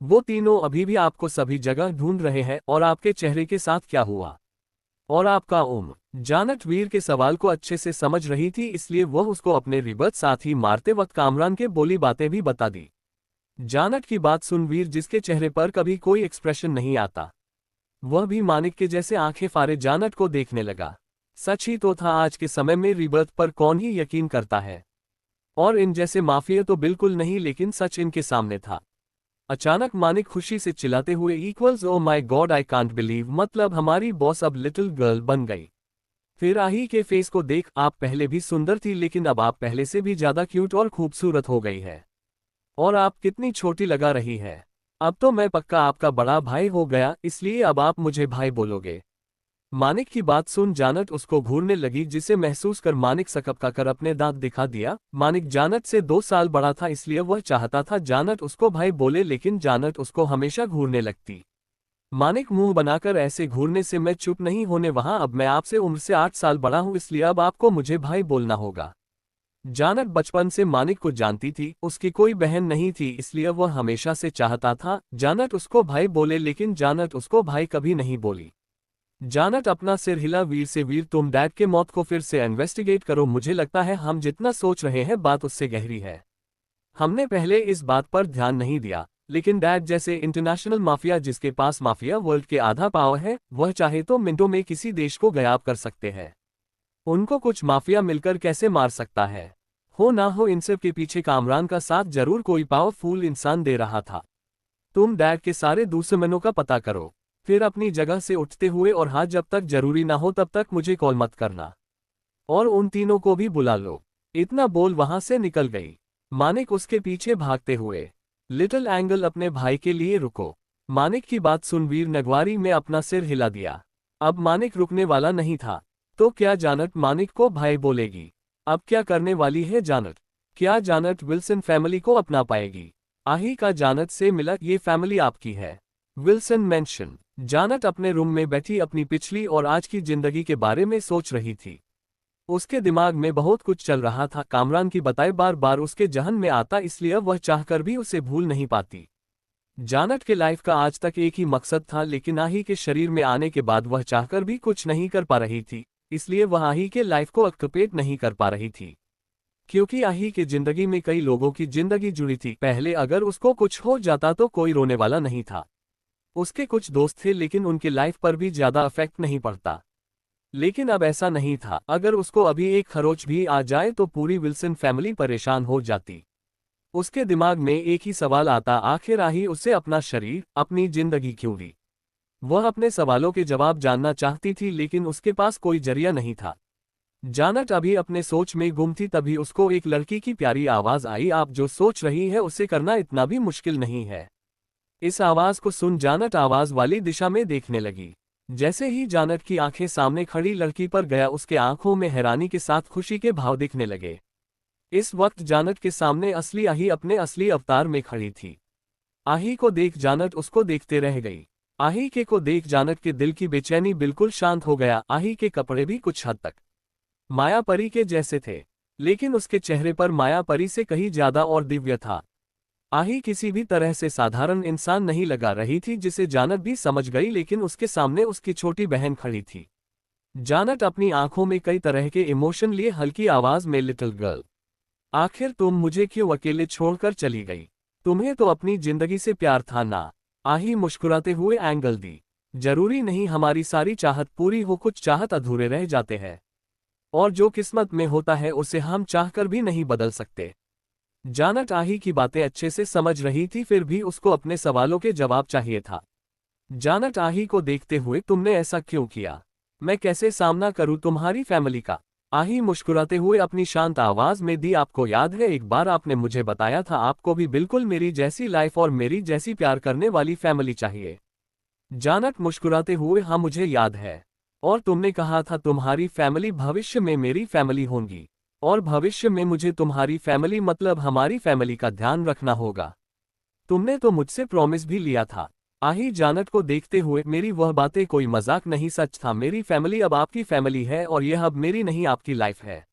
वो तीनों अभी भी आपको सभी जगह ढूंढ रहे हैं, और आपके चेहरे के साथ क्या हुआ, और आपका उम्र। जानट वीर के सवाल को अच्छे से समझ रही थी, इसलिए वह उसको अपने रिबत साथ ही मारते वक्त कामरान के बोली बातें भी बता दी। जानट की बात सुन वीर, जिसके चेहरे पर कभी कोई एक्सप्रेशन नहीं आता, वह भी मानिक के जैसे आंखें फाड़े जानट को देखने लगा। सच ही तो था, आज के समय में रिबर्थ पर कौन ही यकीन करता है, और इन जैसे माफिया तो बिल्कुल नहीं, लेकिन सच इनके सामने था। अचानक मानिक खुशी से चिल्लाते हुए, इक्वल्स oh my God I can't believe, मतलब हमारी बॉस अब लिटिल गर्ल बन गई। फिर आही के फेस को देख, आप पहले भी सुंदर थी, लेकिन अब आप पहले से भी ज्यादा क्यूट और खूबसूरत हो गई है, और आप कितनी छोटी लगा रही है। अब तो मैं पक्का आपका बड़ा भाई हो गया, इसलिए अब आप मुझे भाई बोलोगे। मानिक की बात सुन जानट उसको घूरने लगी, जिसे महसूस कर मानिक सकपका कर अपने दांत दिखा दिया। मानिक जानट से 2 साल बड़ा था, इसलिए वह चाहता था जानट उसको भाई बोले, लेकिन जानट उसको हमेशा घूरने लगती। मानिक मुंह बनाकर, ऐसे घूरने से मैं चुप नहीं होने वहां, अब मैं आपसे उम्र से 8 साल बड़ा हूं, इसलिए अब आपको मुझे भाई बोलना होगा। जानट बचपन से मानिक को जानती थी, उसकी कोई बहन नहीं थी, इसलिए वह हमेशा से चाहता था जानट उसको भाई बोले, लेकिन जानट उसको भाई कभी नहीं बोली। जानट अपना सिर हिला, वीर से, वीर तुम डैड के मौत को फिर से इन्वेस्टिगेट करो, मुझे लगता है हम जितना सोच रहे हैं बात उससे गहरी है। हमने पहले इस बात पर ध्यान नहीं दिया, लेकिन डैड जैसे इंटरनेशनल माफिया, जिसके पास माफिया वर्ल्ड के आधा पावर है, वह चाहे तो मिनटों में किसी देश को गायब कर सकते हैं। उनको कुछ माफिया मिलकर कैसे मार सकता है। हो ना हो इन सब के पीछे कामरान का साथ जरूर कोई पावरफुल इंसान दे रहा था। तुम डैड के सारे दुश्मनों का पता करो, फिर अपनी जगह से उठते हुए, और हाँ जब तक जरूरी ना हो तब तक मुझे कॉल मत करना, और उन तीनों को भी बुला लो। इतना बोल वहां से निकल गई। मानिक उसके पीछे भागते हुए, लिटिल एंगल अपने भाई के लिए रुको। मानिक की बात सुन वीर नगवारी में अपना सिर हिला दिया। अब मानिक रुकने वाला नहीं था। तो क्या जानट मानिक को भाई बोलेगी? अब क्या करने वाली है जानट? क्या जानट विल्सन फैमिली को अपना पाएगी? आही का जानट से मिला, ये फैमिली आपकी है। Wilson mention. जानट अपने रूम में बैठी अपनी पिछली और आज की जिंदगी के बारे में सोच रही थी। उसके दिमाग में बहुत कुछ चल रहा था। कामरान की बताए बार बार उसके जहन में आता, इसलिए वह चाहकर भी उसे भूल नहीं पाती। जानट के लाइफ का आज तक एक ही मकसद था, लेकिन आही के शरीर में आने के बाद वह चाहकर भी कुछ नहीं कर पा रही थी, इसलिए वह आही के लाइफ को ऑक्युपेट नहीं कर पा रही थी। क्योंकि आही के जिंदगी में कई लोगों की जिंदगी जुड़ी थी। पहले अगर उसको कुछ हो जाता तो कोई रोने वाला नहीं था। उसके कुछ दोस्त थे, लेकिन उनके लाइफ पर भी ज्यादा इफेक्ट नहीं पड़ता। लेकिन अब ऐसा नहीं था। अगर उसको अभी एक खरोच भी आ जाए तो पूरी विल्सन फैमिली परेशान हो जाती। उसके दिमाग में एक ही सवाल आता, आखिर आही उसे अपना शरीर, अपनी जिंदगी क्यों दी? वह अपने सवालों के जवाब जानना चाहती थी, लेकिन उसके पास कोई जरिया नहीं था। जानट अभी अपने सोच में गुम थी, तभी उसको एक लड़की की प्यारी आवाज आई, आप जो सोच रही है उसे करना इतना भी मुश्किल नहीं है। इस आवाज को सुन जानट आवाज वाली दिशा में देखने लगी। जैसे ही जानट की आंखें सामने खड़ी लड़की पर गया, उसके आंखों में हैरानी के साथ खुशी के भाव दिखने लगे। इस वक्त जानट के सामने असली आही अपने असली अवतार में खड़ी थी। आही को देख जानट उसको देखते रह गई। आही के को देख जानट के दिल की बेचैनी बिल्कुल शांत हो गया। आही के कपड़े भी कुछ हद तक माया परी के जैसे थे, लेकिन उसके चेहरे पर माया परी से कहीं ज्यादा और दिव्य था। आही किसी भी तरह से साधारण इंसान नहीं लगा रही थी, जिसे जानट भी समझ गई, लेकिन उसके सामने उसकी छोटी बहन खड़ी थी। जानट अपनी आंखों में कई तरह के इमोशन लिए हल्की आवाज में, लिटिल गर्ल, आखिर तुम मुझे क्यों अकेले छोड़कर चली गई? तुम्हें तो अपनी जिंदगी से प्यार था ना? आही मुस्कुराते हुए एंगल दी। जरूरी नहीं हमारी सारी चाहत पूरी हो, कुछ चाहत अधूरे रह जाते हैं, और जो किस्मत में होता है उसे हम चाहकर भी नहीं बदल सकते। जानट आही की बातें अच्छे से समझ रही थी, फिर भी उसको अपने सवालों के जवाब चाहिए था। जानट आही को देखते हुए, तुमने ऐसा क्यों किया? मैं कैसे सामना करूं तुम्हारी फैमिली का? आही मुस्कुराते हुए अपनी शांत आवाज में दी, आपको याद है एक बार आपने मुझे बताया था आपको भी बिल्कुल मेरी जैसी लाइफ और मेरी जैसी प्यार करने वाली फैमिली चाहिए। जानट मुस्कुराते हुए, हाँ मुझे याद है, और तुमने कहा था तुम्हारी फैमिली भविष्य में मेरी फैमिली होंगी, और भविष्य में मुझे तुम्हारी फैमिली मतलब हमारी फैमिली का ध्यान रखना होगा। तुमने तो मुझसे प्रॉमिस भी लिया था। आही जानट को देखते हुए, मेरी वह बातें कोई मजाक नहीं, सच था। मेरी फैमिली अब आपकी फैमिली है, और यह अब मेरी नहीं आपकी लाइफ है।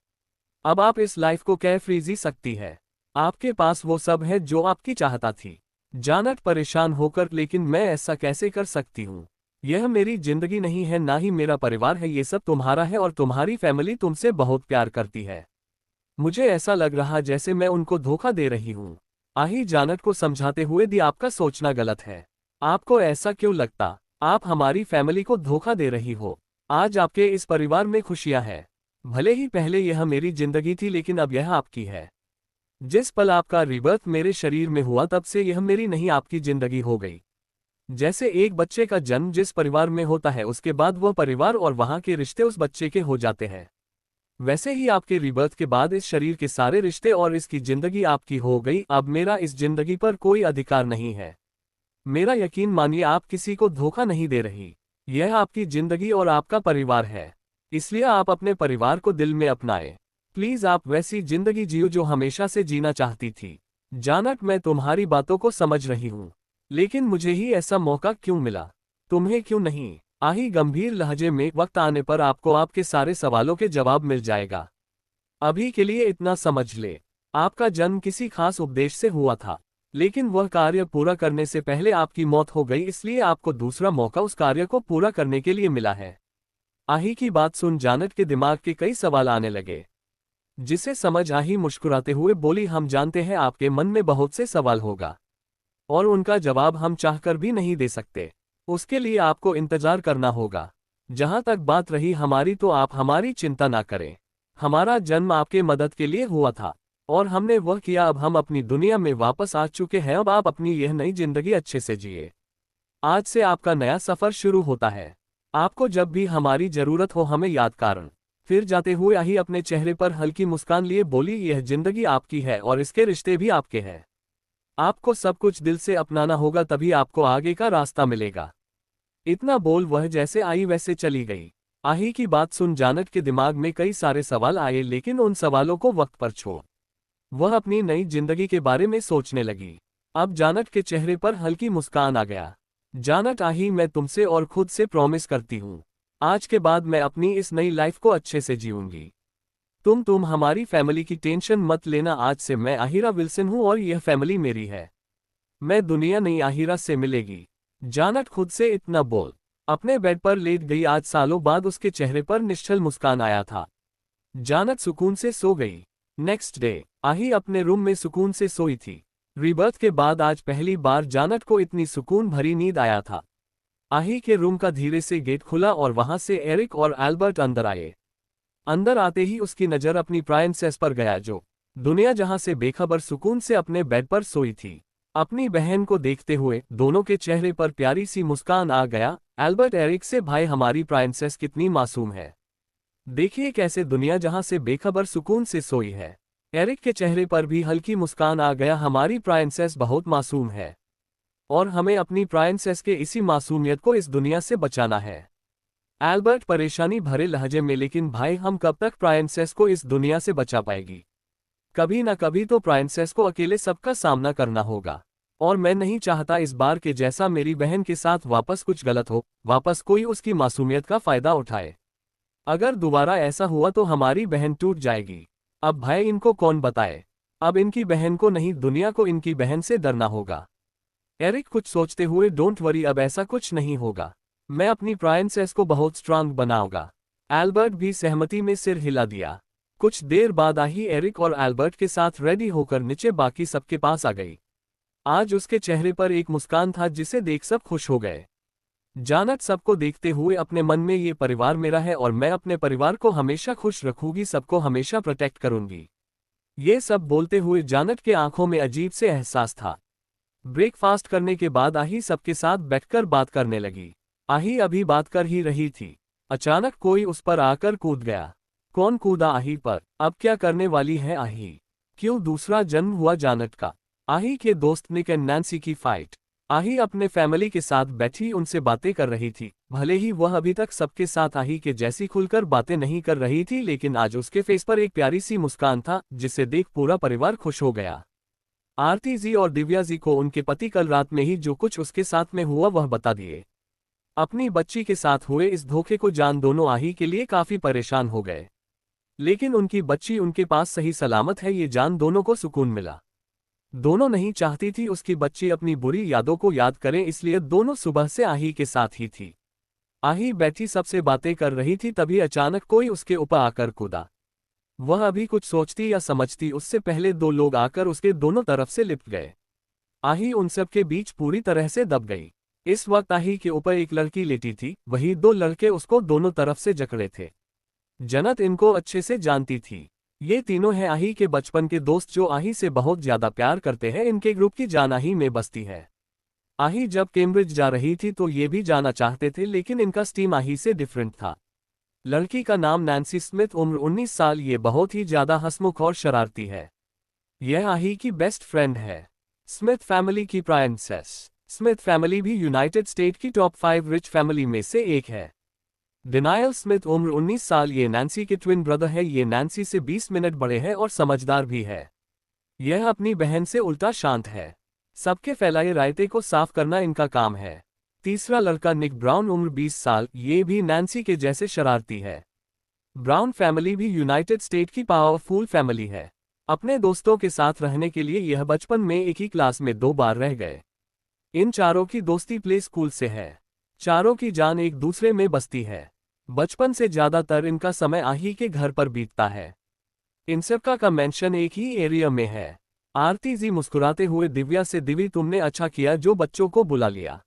अब आप इस लाइफ को कैरफ्री जी सकती है। आपके पास वो सब है जो आपकी चाहता थी। जानट परेशान होकर, लेकिन मैं ऐसा कैसे कर सकती हूँ? यह मेरी जिंदगी नहीं है, ना ही मेरा परिवार है, ये सब तुम्हारा है, और तुम्हारी फैमिली तुमसे बहुत प्यार करती है। मुझे ऐसा लग रहा जैसे मैं उनको धोखा दे रही हूँ। आही जानट को समझाते हुए दी, आपका सोचना गलत है। आपको ऐसा क्यों लगता? आप हमारी फैमिली को धोखा दे रही हो। आज आपके इस परिवार में खुशियां हैं। भले ही पहले यह मेरी जिंदगी थी, लेकिन अब यह आपकी है। जिस पल आपका रिबर्थ मेरे शरीर में हुआ, तब से यह मेरी नहीं आपकी जिंदगी हो गई। जैसे एक बच्चे का जन्म जिस परिवार में होता है, उसके बाद वह परिवार और वहां के रिश्ते उस बच्चे के हो जाते हैं, वैसे ही आपके रिबर्थ के बाद इस शरीर के सारे रिश्ते और इसकी जिंदगी आपकी हो गई। अब मेरा इस जिंदगी पर कोई अधिकार नहीं है। मेरा यकीन मानिए, आप किसी को धोखा नहीं दे रही। यह आपकी जिंदगी और आपका परिवार है, इसलिए आप अपने परिवार को दिल में अपनाएं। प्लीज आप वैसी जिंदगी जियो जो हमेशा से जीना चाहती थी। जानट, मैं तुम्हारी बातों को समझ रही हूँ, लेकिन मुझे ही ऐसा मौका क्यों मिला? तुम्हें क्यों नहीं? आही गंभीर लहजे में, वक्त आने पर आपको आपके सारे सवालों के जवाब मिल जाएगा। अभी के लिए इतना समझ ले, आपका जन्म किसी खास उपदेश से हुआ था, लेकिन वह कार्य पूरा करने से पहले आपकी मौत हो गई, इसलिए आपको दूसरा मौका उस कार्य को पूरा करने के लिए मिला है। आही की बात सुन जानट के दिमाग के कई सवाल आने लगे, जिसे समझ आही मुस्कुराते हुए बोली, हम जानते हैं आपके मन में बहुत से सवाल होगा, और उनका जवाब हम चाहकर भी नहीं दे सकते। उसके लिए आपको इंतजार करना होगा। जहां तक बात रही हमारी, तो आप हमारी चिंता ना करें। हमारा जन्म आपके मदद के लिए हुआ था, और हमने वह किया। अब हम अपनी दुनिया में वापस आ चुके हैं। अब आप अपनी यह नई जिंदगी अच्छे से जिए। आज से आपका नया सफर शुरू होता है। आपको जब भी हमारी जरूरत हो हमें याद कारण। फिर जाते हुए आही अपने चेहरे पर हल्की मुस्कान लिए बोली, यह जिंदगी आपकी है और इसके रिश्ते भी आपके हैं। आपको सब कुछ दिल से अपनाना होगा, तभी आपको आगे का रास्ता मिलेगा। इतना बोल वह जैसे आई वैसे चली गई। आही की बात सुन जानट के दिमाग में कई सारे सवाल आए, लेकिन उन सवालों को वक्त पर छोड़ वह अपनी नई जिंदगी के बारे में सोचने लगी। अब जानट के चेहरे पर हल्की मुस्कान आ गया। जानट, आही मैं तुमसे और खुद से प्रॉमिस करती हूँ, आज के बाद मैं अपनी इस नई लाइफ को अच्छे से जीऊंगी। तुम हमारी फैमिली की टेंशन मत लेना। आज से मैं आहिरा विल्सन हूँ और यह फैमिली मेरी है। मैं दुनिया नई आहिरा से मिलेगी। जानट खुद से इतना बोल अपने बेड पर लेट गई। आज सालों बाद उसके चेहरे पर निश्चल मुस्कान आया था। जानट सुकून से सो गई। नेक्स्ट डे आही अपने रूम में सुकून से सोई थी। रिबर्थ के बाद आज पहली बार जानट को इतनी सुकून भरी नींद आया था। आही के रूम का धीरे से गेट खुला और वहां से एरिक और एल्बर्ट अंदर आए। अंदर आते ही उसकी नजर अपनी प्राइंसेस पर गया, जो दुनिया जहां से बेखबर सुकून से अपने बेड पर सोई थी। अपनी बहन को देखते हुए दोनों के चेहरे पर प्यारी सी मुस्कान आ गया। एल्बर्ट एरिक से, भाई हमारी प्राइंसेस कितनी मासूम है। देखिए कैसे दुनिया जहां से बेखबर सुकून से सोई है। एरिक के चेहरे पर भी हल्की मुस्कान आ गया। हमारी प्राइंसेस बहुत मासूम है और हमें अपनी प्राइंसेस के इसी मासूमियत को इस दुनिया से बचाना है। एल्बर्ट परेशानी भरे लहजे में, लेकिन भाई हम कब तक प्राइंसेस को इस दुनिया से बचा पाएगी? कभी ना कभी तो प्राइंसेस को अकेले सबका सामना करना होगा। और मैं नहीं चाहता इस बार के जैसा मेरी बहन के साथ वापस कुछ गलत हो, वापस कोई उसकी मासूमियत का फायदा उठाए। अगर दोबारा ऐसा हुआ तो हमारी बहन टूट जाएगी। अब भाई इनको कौन बताए? अब इनकी बहन को नहीं, दुनिया को इनकी बहन से डरना होगा। एरिक कुछ सोचते हुए, डोंट वरी, अब ऐसा कुछ नहीं होगा। मैं अपनी प्राइंसेस को बहुत स्ट्रांग बनाऊंगा। एल्बर्ट भी सहमति में सिर हिला दिया। कुछ देर बाद आही एरिक और एल्बर्ट के साथ रेडी होकर नीचे बाकी सबके पास आ गई। आज उसके चेहरे पर एक मुस्कान था जिसे देख सब खुश हो गए। जानत सबको देखते हुए अपने मन में, ये परिवार मेरा है और मैं अपने परिवार को हमेशा खुश रखूंगी, सबको हमेशा प्रोटेक्ट करूंगी। ये सब बोलते हुए जानत के आंखों में अजीब से एहसास था। ब्रेकफास्ट करने के बाद आही सबके साथ बैठकर बात करने लगी। आही अभी बात कर ही रही थी, अचानक कोई उस पर आकर कूद गया। कौन कूदा आही पर? अब क्या करने वाली है आही? क्यों दूसरा जन्म हुआ जानत का? आही के दोस्त निक एंड नैन्सी की फाइट। आही अपने फैमिली के साथ बैठी उनसे बातें कर रही थी। भले ही वह अभी तक सबके साथ आही के जैसी खुलकर बातें नहीं कर रही थी, लेकिन आज उसके फेस पर एक प्यारी सी मुस्कान था जिसे देख पूरा परिवार खुश हो गया। आरती जी और दिव्या जी को उनके पति कल रात में ही जो कुछ उसके साथ में हुआ वह बता दिए। अपनी बच्ची के साथ हुए इस धोखे को जान दोनों आही के लिए काफी परेशान हो गए, लेकिन उनकी बच्ची उनके पास सही सलामत है ये जान दोनों को सुकून मिला। दोनों नहीं चाहती थी उसकी बच्ची अपनी बुरी यादों को याद करे, इसलिए दोनों सुबह से आही के साथ ही थी। आही बैठी सबसे बातें कर रही थी, तभी अचानक कोई उसके ऊपर आकर कूदा। वह अभी कुछ सोचती या समझती उससे पहले दो लोग आकर उसके दोनों तरफ से लिपट गए। आही उन सब के बीच पूरी तरह से दब गई। इस वक्त आही के ऊपर एक लड़की लेटी थी, वही दो लड़के उसको दोनों तरफ से जकड़े थे। जनत इनको अच्छे से जानती थी। ये तीनों हैं आही के बचपन के दोस्त जो आही से बहुत ज्यादा प्यार करते हैं। इनके ग्रुप की जान आही में बसती है। आही जब कैम्ब्रिज जा रही थी तो ये भी जाना चाहते थे, लेकिन इनका स्टीम आही से डिफरेंट था। लड़की का नाम नैन्सी स्मिथ, उम्र 19 साल। ये बहुत ही ज्यादा हंसमुख और शरारती है। यह आही की बेस्ट फ्रेंड है। स्मिथ फैमिली की प्राइंसेस। स्मिथ फैमिली भी यूनाइटेड स्टेट की टॉप 5 रिच फैमिली में से एक है। डिनायल स्मिथ, उम्र 19 साल। ये नैन्सी के ट्विन ब्रदर है। ये नैन्सी से 20 मिनट बड़े हैं और समझदार भी है। यह अपनी बहन से उल्टा शांत है। सबके फैलाए रायते को साफ करना इनका काम है। तीसरा लड़का निक ब्राउन, उम्र 20 साल। ये भी नैन्सी के जैसे शरारती है। ब्राउन फैमिली भी यूनाइटेड स्टेट की पावरफुल फैमिली है। अपने दोस्तों के साथ रहने के लिए यह बचपन में एक ही क्लास में 2 बार रह गए। इन चारों की दोस्ती प्ले स्कूल से है। चारों की जान एक दूसरे में बसती है। बचपन से ज्यादातर इनका समय आही के घर पर बीतता है। इन सबका का मेंशन एक ही एरिया में है। आरती जी मुस्कुराते हुए दिव्या से, दिवी तुमने अच्छा किया जो बच्चों को बुला लिया।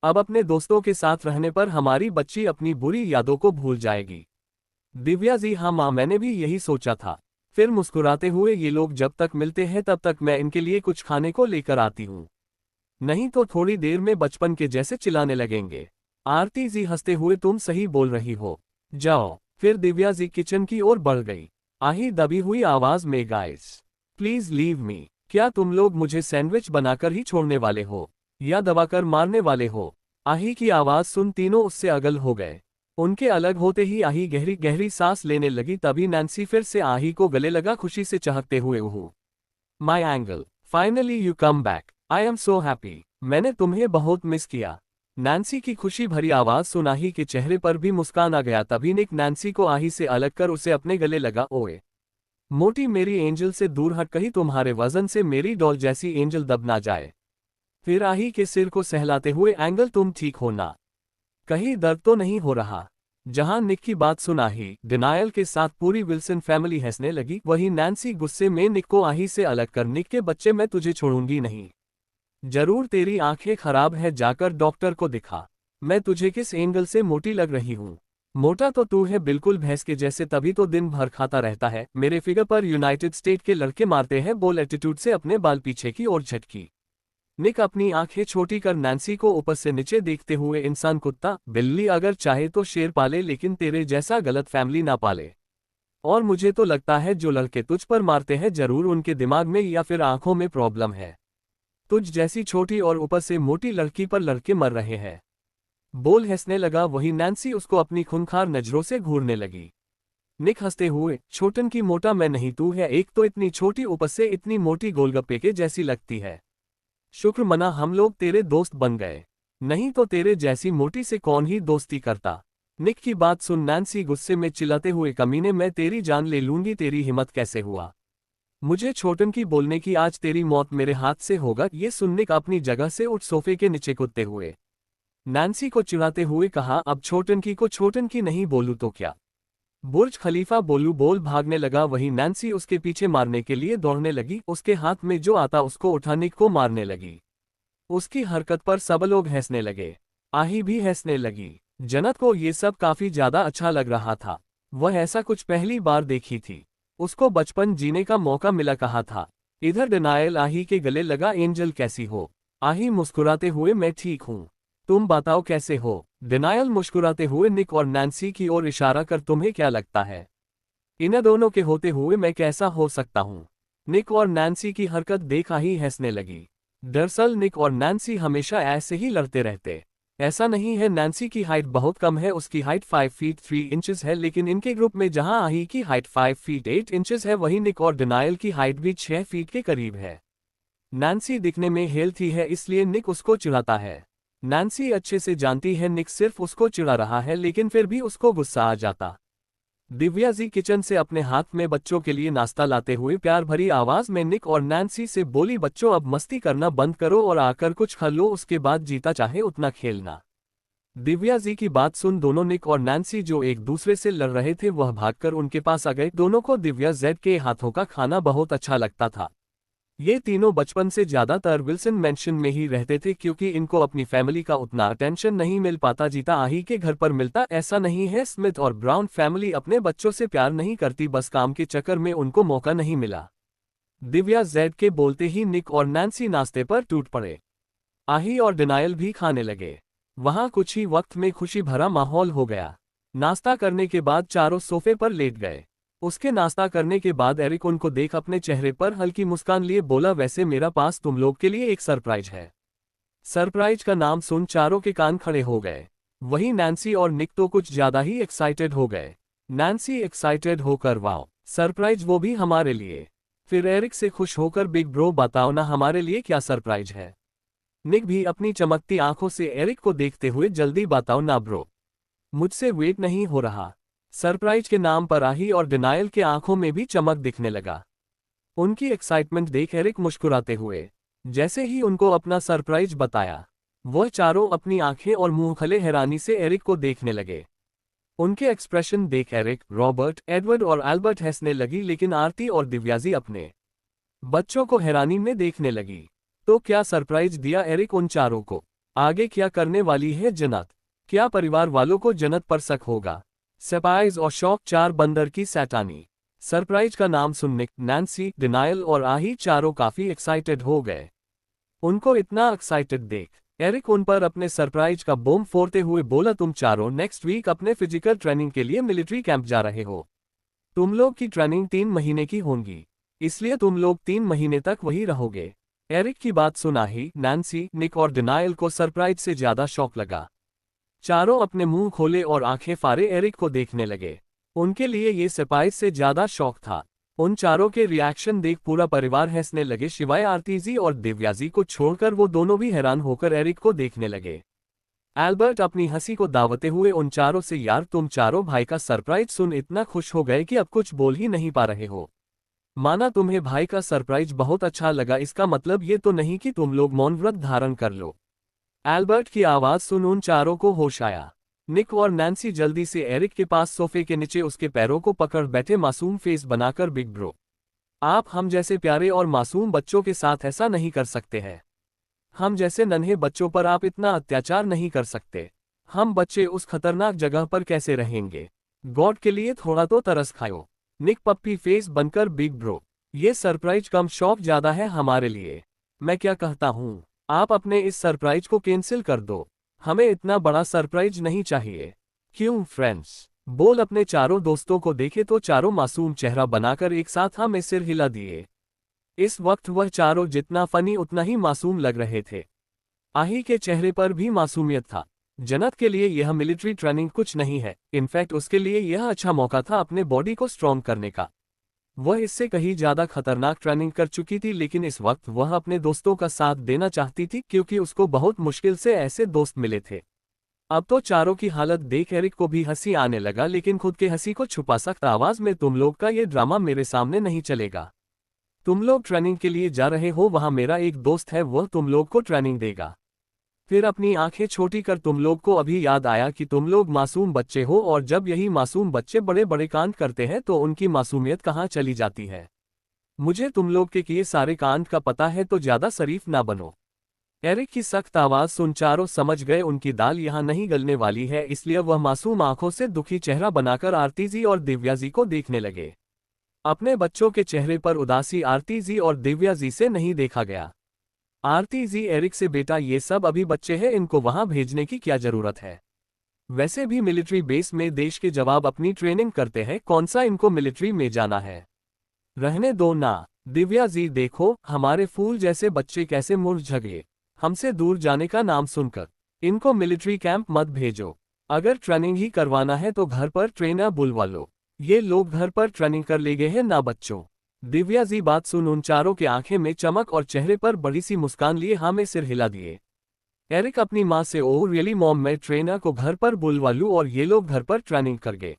अब अपने दोस्तों के साथ रहने पर हमारी बच्ची अपनी बुरी यादों को भूल जाएगी। दिव्या जी, हाँ माँ, मैंने भी यही सोचा था। फिर मुस्कुराते हुए, ये लोग जब तक मिलते हैं तब तक मैं इनके लिए कुछ खाने को लेकर आती हूँ, नहीं तो थोड़ी देर में बचपन के जैसे चिल्लाने लगेंगे। आरती जी हंसते हुए, तुम सही बोल रही हो, जाओ। फिर दिव्या जी किचन की ओर बढ़ गई। आही दबी हुई आवाज में, गाइस प्लीज लीव मी। क्या तुम लोग मुझे सैंडविच बनाकर ही छोड़ने वाले हो या दबाकर मारने वाले हो? आही की आवाज सुन तीनों उससे अगल हो गए। उनके अलग होते ही आही गहरी गहरी सांस लेने लगी। तभी नैन्सी फिर से आही को गले लगा, खुशी से चहकते हुए, oh my angle, finally you come back, I am so happy. मैंने तुम्हें बहुत मिस किया। नैन्सी की खुशी भरी आवाज सुन आही के चेहरे पर भी मुस्कान आ गया। तभी निक नैन्सी को आही से अलग कर उसे अपने गले लगा। ओए मोटी, मेरी एंजल से दूर हट, कहीं तुम्हारे वजन से मेरी डॉल जैसी एंजल दब ना जाए। फिर आही के सिर को सहलाते हुए, एंगल तुम ठीक हो ना? कहीं दर्द तो नहीं हो रहा? जहां निक की बात सुन आही डिनायल के साथ पूरी विल्सन फैमिली हंसने लगी, वहीं नैन्सी गुस्से में निक को आही से अलग कर, निक के बच्चे मैं तुझे छोड़ूंगी नहीं। जरूर तेरी आंखें खराब है, जाकर डॉक्टर को दिखा। मैं तुझे किस एंगल से मोटी लग रही हूँ? मोटा तो तू है, बिल्कुल भैंस के जैसे, तभी तो दिन भर खाता रहता है। मेरे फिगर पर यूनाइटेड स्टेट के लड़के मारते हैं, बोल एटीट्यूड से अपने बाल पीछे की ओर झटकी। निक अपनी आंखें छोटी कर नैन्सी को ऊपर से नीचे देखते हुए, इंसान कुत्ता बिल्ली अगर चाहे तो शेर पाले, लेकिन तेरे जैसा गलत फैमिली ना पाले। और मुझे तो लगता है जो लड़के तुझ पर मारते हैं जरूर उनके दिमाग में या फिर आंखों में प्रॉब्लम है। तुझ जैसी छोटी और ऊपर से मोटी लड़की पर लड़के मर रहे हैं। बोल हंसने लगा। वही नैन्सी उसको अपनी खूंखार नजरों से घूरने लगी। निक हंसते हुए, छोटन की मोटा मैं नहीं तू है, एक तो इतनी छोटी ऊपर से इतनी मोटी, गोलगप्पे के जैसी लगती है। शुक्र मना हम लोग तेरे दोस्त बन गए, नहीं तो तेरे जैसी मोटी से कौन ही दोस्ती करता। निक की बात सुन नैन्सी गुस्से में चिल्लाते हुए, कमीने मैं तेरी जान ले लूंगी, तेरी हिम्मत कैसे हुआ मुझे छोटन की बोलने की, आज तेरी मौत मेरे हाथ से होगा। ये सुन निक अपनी जगह से उठ सोफे के नीचे कूदते हुए नैन्सी को चिढ़ाते हुए कहा, अब छोटन की नहीं बोलूं तो क्या, बुर्ज खलीफा बोलू। बोल भागने लगा। वही नैन्सी उसके पीछे मारने के लिए दौड़ने लगी, उसके हाथ में जो आता उसको उठाने को मारने लगी। उसकी हरकत पर सब लोग हंसने लगे, आही भी हंसने लगी। जन्नत को ये सब काफी ज्यादा अच्छा लग रहा था, वह ऐसा कुछ पहली बार देखी थी। उसको बचपन जीने का मौका मिला कहा था। इधर डिनायल आही के गले लगा, एंजल कैसी हो। आही मुस्कुराते हुए, मैं ठीक हूँ, तुम बताओ कैसे हो। डिनायल मुस्कुराते हुए निक और नैन्सी की ओर इशारा कर, तुम्हें क्या लगता है इन दोनों के होते हुए मैं कैसा हो सकता हूँ। निक और नैन्सी की हरकत देख आही हंसने लगी। दरअसल निक और नैन्सी हमेशा ऐसे ही लड़ते रहते। ऐसा नहीं है, नैन्सी की हाइट बहुत कम है, उसकी हाइट 5 फीट 3 इंचेस है, लेकिन इनके ग्रुप में जहां आही की हाइट 5 फीट 8 इंचेस है, वहीं निक और डिनायल की हाइट भी 6 फीट के करीब है। नैन्सी दिखने में हेल्थी है, इसलिए निक उसको चिढ़ाता है। नैन्सी अच्छे से जानती है निक सिर्फ उसको चिढ़ा रहा है, लेकिन फिर भी उसको गुस्सा आ जाता। दिव्या जी किचन से अपने हाथ में बच्चों के लिए नाश्ता लाते हुए प्यार भरी आवाज में निक और नैन्सी से बोली, बच्चों अब मस्ती करना बंद करो और आकर कुछ खा लो, उसके बाद जीता चाहे उतना खेलना। दिव्या जी की बात सुन दोनों निक और नैन्सी जो एक दूसरे से लड़ रहे थे वह भागकर उनके पास आ गए। दोनों को दिव्या जेड के हाथों का खाना बहुत अच्छा लगता था। ये तीनों बचपन से ज्यादातर विल्सन मैंशन में ही रहते थे, क्योंकि इनको अपनी फैमिली का उतना अटेंशन नहीं मिल पाता जीता आही के घर पर मिलता। ऐसा नहीं है स्मिथ और ब्राउन फैमिली अपने बच्चों से प्यार नहीं करती, बस काम के चक्कर में उनको मौका नहीं मिला। दिव्या जेड के बोलते ही निक और नैन्सी नाश्ते पर टूट पड़े। आही और डिनायल भी खाने लगे। वहां कुछ ही वक्त में खुशी भरा माहौल हो गया। नाश्ता करने के बाद चारों सोफे पर लेट गए। उसके नाश्ता करने के बाद एरिक उनको देख अपने चेहरे पर हल्की मुस्कान लिए बोला, वैसे मेरा पास तुम लोग के लिए एक सरप्राइज है। सरप्राइज का नाम सुन चारों के कान खड़े हो गए। वहीं नैन्सी और निक तो कुछ ज्यादा ही एक्साइटेड हो गए। नैन्सी एक्साइटेड होकर, वाओ सरप्राइज, वो भी हमारे लिए। फिर एरिक से खुश होकर, बिग ब्रो बताओ ना हमारे लिए क्या सरप्राइज है। निक भी अपनी चमकती आंखों से एरिक को देखते हुए, जल्दी बताओ ना ब्रो, मुझसे वेट नहीं हो रहा। सरप्राइज के नाम पर आही और डिनायल के आंखों में भी चमक दिखने लगा। उनकी एक्साइटमेंट देख एरिक मुस्कुराते हुए जैसे ही उनको अपना सरप्राइज बताया, वह चारों अपनी आंखें और मुंह खले हैरानी से एरिक को देखने लगे। उनके एक्सप्रेशन देख एरिक, रॉबर्ट, एडवर्ड और एल्बर्ट हंसने लगी, लेकिन आरती और दिव्याजी अपने बच्चों को हैरानी में देखने लगी। तो क्या सरप्राइज दिया एरिक उन चारों को? आगे क्या करने वाली है जन्नत? क्या परिवार वालों को जन्नत पर शक होगा? सरप्राइज और शॉक, चार बंदर की सैतानी। सरप्राइज का नाम सुनने नैन्सी, डिनायल और आही चारों काफी एक्साइटेड हो गए। उनको इतना एक्साइटेड देख एरिक उन पर अपने सरप्राइज का बम फोड़ते हुए बोला, तुम चारों नेक्स्ट वीक अपने फिजिकल ट्रेनिंग के लिए मिलिट्री कैंप जा रहे हो। तुम लोग की ट्रेनिंग 3 महीने की होंगी, इसलिए तुम लोग 3 महीने तक वही रहोगे। एरिक की बात सुना ही नैन्सी, निक और डिनायल को सरप्राइज से ज्यादा शौक लगा। चारों अपने मुंह खोले और आंखें फाड़े एरिक को देखने लगे। उनके लिए ये सरप्राइज से ज्यादा शौक था। उन चारों के रिएक्शन देख पूरा परिवार हंसने लगे, शिवाय आरतीजी और दिव्याजी को छोड़कर। वो दोनों भी हैरान होकर एरिक को देखने लगे। एल्बर्ट अपनी हंसी को दावते हुए उन चारों से, यार तुम चारों भाई का सरप्राइज सुन इतना खुश हो गए कि अब कुछ बोल ही नहीं पा रहे हो। माना तुम्हें भाई का सरप्राइज बहुत अच्छा लगा, इसका मतलब ये तो नहीं कि तुम लोग मौन व्रत धारण कर लो। एल्बर्ट की आवाज सुन उन चारों को होश आया। निक और नैन्सी जल्दी से एरिक के पास सोफे के नीचे उसके पैरों को पकड़ बैठे, मासूम फेस बनाकर, बिग ब्रो आप हम जैसे प्यारे और मासूम बच्चों के साथ ऐसा नहीं कर सकते हैं। हम जैसे नन्हे बच्चों पर आप इतना अत्याचार नहीं कर सकते। हम बच्चे उस खतरनाक जगह पर कैसे रहेंगे? गॉड के लिए थोड़ा तो तरस खाओ। निक पप्पी फेस बनकर, बिग ब्रो ये सरप्राइज कम शौक ज्यादा है हमारे लिए। मैं क्या कहता हूँ, आप अपने इस सरप्राइज को कैंसिल कर दो, हमें इतना बड़ा सरप्राइज नहीं चाहिए। क्यों फ्रेंड्स? बोल अपने चारों दोस्तों को देखे तो चारों मासूम चेहरा बनाकर एक साथ हमें सिर हिला दिए। इस वक्त वह चारों जितना फनी उतना ही मासूम लग रहे थे। आही के चेहरे पर भी मासूमियत था। जन्नत के लिए यह मिलिट्री ट्रेनिंग कुछ नहीं है, इनफैक्ट उसके लिए यह अच्छा मौका था अपने बॉडी को स्ट्रॉन्ग करने का। वह इससे कहीं ज्यादा खतरनाक ट्रेनिंग कर चुकी थी, लेकिन इस वक्त वह अपने दोस्तों का साथ देना चाहती थी क्योंकि उसको बहुत मुश्किल से ऐसे दोस्त मिले थे। अब तो चारों की हालत देख एरिक को भी हंसी आने लगा, लेकिन खुद के हंसी को छुपा सकता आवाज में, तुम लोग का ये ड्रामा मेरे सामने नहीं चलेगा। तुम लोग ट्रेनिंग के लिए जा रहे हो, वहां मेरा एक दोस्त है, वह तुम लोग को ट्रेनिंग देगा। फिर अपनी आंखें छोटी कर तुम लोग को अभी याद आया कि तुम लोग मासूम बच्चे हो, और जब यही मासूम बच्चे बड़े बड़े कांड करते हैं तो उनकी मासूमियत कहाँ चली जाती है। मुझे तुम लोग के किए सारे कांड का पता है, तो ज्यादा शरीफ ना बनो। एरिक की सख्त आवाज सुन चारों समझ गए उनकी दाल यहाँ नहीं गलने वाली है, इसलिए वह मासूम आंखों से दुखी चेहरा बनाकर आरती जी और दिव्या जी को देखने लगे। अपने बच्चों के चेहरे पर उदासी आरती जी और दिव्या जी से नहीं देखा गया। आरती जी एरिक से, बेटा ये सब अभी बच्चे हैं, इनको वहां भेजने की क्या जरूरत है। वैसे भी मिलिट्री बेस में देश के जवाब अपनी ट्रेनिंग करते हैं, कौन सा इनको मिलिट्री में जाना है। रहने दो ना। दिव्या जी देखो हमारे फूल जैसे बच्चे कैसे मुरझ गए, हमसे दूर जाने का नाम सुनकर। इनको मिलिट्री कैंप मत भेजो, अगर ट्रेनिंग ही करवाना है तो घर पर ट्रेनर बुलवा लो। ये लोग घर पर ट्रेनिंग कर ले गए हैं ना बच्चों। दिव्या जी बात सुन उन चारों के आंखें में चमक और चेहरे पर बड़ी सी मुस्कान लिए हाँ में सिर हिला दिए। एरिक अपनी माँ से, ओह रियली मॉम, मैं ट्रेनर को घर पर बुलवा लूं और ये लोग घर पर ट्रेनिंग कर गए।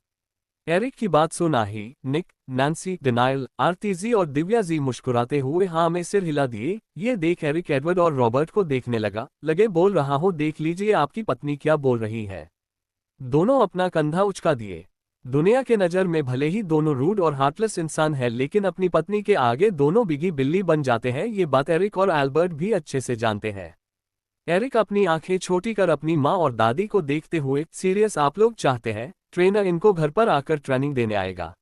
एरिक की बात सुन आही, निक, नैन्सी, डिनायल, आरती जी और दिव्या जी मुस्कुराते हुए हाँ में सिर हिला दिए। ये देख एरिक एडवर्ड और रॉबर्ट को देखने लगे बोल रहा हो, देख लीजिए आपकी पत्नी क्या बोल रही है। दोनों अपना कंधा उचका दिए। दुनिया के नज़र में भले ही दोनों रूड और हार्टलेस इंसान है, लेकिन अपनी पत्नी के आगे दोनों बिगी बिल्ली बन जाते हैं, ये बात एरिक और एल्बर्ट भी अच्छे से जानते हैं। एरिक अपनी आंखें छोटी कर अपनी माँ और दादी को देखते हुए, सीरियस आप लोग चाहते हैं ट्रेनर इनको घर पर आकर ट्रेनिंग देने आएगा।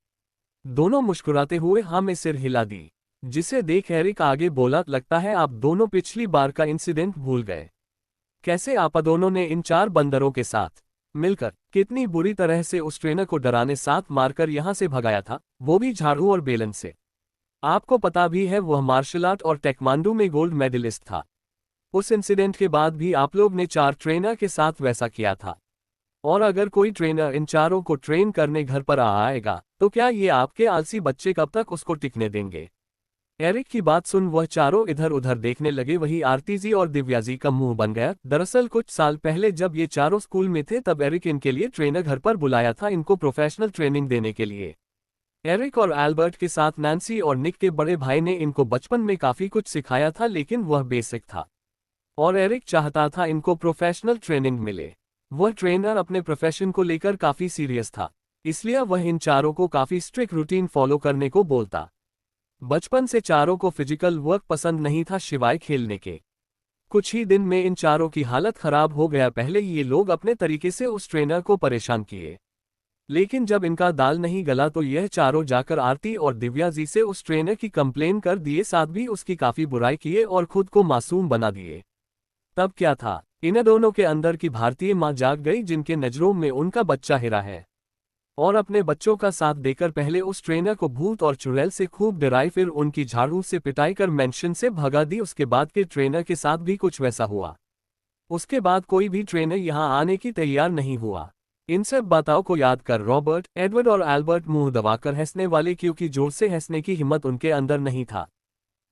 दोनों मुस्कुराते हुए हाँ में सिर हिला दी, जिसे देख एरिक आगे बोला, लगता है आप दोनों पिछली बार का इंसिडेंट भूल गए। कैसे आप दोनों ने इन 4 बंदरों के साथ मिलकर कितनी बुरी तरह से उस ट्रेनर को डराने साथ मारकर यहां से भगाया था, वो भी झाड़ू और बेलन से। आपको पता भी है वह मार्शल आर्ट और टेक्वांडो में गोल्ड मेडलिस्ट था। उस इंसिडेंट के बाद भी आप लोग ने 4 ट्रेनर के साथ वैसा किया था। और अगर कोई ट्रेनर इन चारों को ट्रेन करने घर पर आएगा तो क्या ये आपके आलसी बच्चे कब तक उसको टिकने देंगे। एरिक की बात सुन वह चारों इधर उधर देखने लगे, वही आरती जी और दिव्या जी का मुंह बन गया। दरअसल कुछ साल पहले जब ये चारों स्कूल में थे तब एरिक इनके लिए ट्रेनर घर पर बुलाया था, इनको प्रोफेशनल ट्रेनिंग देने के लिए। एरिक और एल्बर्ट के साथ नैन्सी और निक के बड़े भाई ने इनको बचपन में काफी कुछ सिखाया था, लेकिन वह बेसिक था और एरिक चाहता था इनको प्रोफेशनल ट्रेनिंग मिले। वह ट्रेनर अपने प्रोफेशन को लेकर काफी सीरियस था, इसलिए वह इन चारों को काफी स्ट्रिक्ट रूटीन फॉलो करने को बोलता। बचपन से चारों को फिजिकल वर्क पसंद नहीं था सिवाय खेलने के। कुछ ही दिन में इन चारों की हालत खराब हो गया। पहले ये लोग अपने तरीके से उस ट्रेनर को परेशान किए, लेकिन जब इनका दाल नहीं गला तो यह चारों जाकर आरती और दिव्या जी से उस ट्रेनर की कंप्लेन कर दिए, साथ भी उसकी काफी बुराई किए और खुद को मासूम बना दिए। तब क्या था, इन दोनों के अंदर की भारतीय माँ जाग गई, जिनके नजरों में उनका बच्चा हीरा है, और अपने बच्चों का साथ देकर पहले उस ट्रेनर को भूत और चुड़ैल से खूब डराई, फिर उनकी झाड़ू से पिटाई कर मेंशन से भगा दी। उसके बाद के ट्रेनर के साथ भी कुछ वैसा हुआ। उसके बाद कोई भी ट्रेनर यहां आने की तैयार नहीं हुआ। इन सब बातों को याद कर रॉबर्ट, एडवर्ड और एल्बर्ट मुंह दबाकर हंसने वाले, क्योंकि जोर से हंसने की हिम्मत उनके अंदर नहीं था।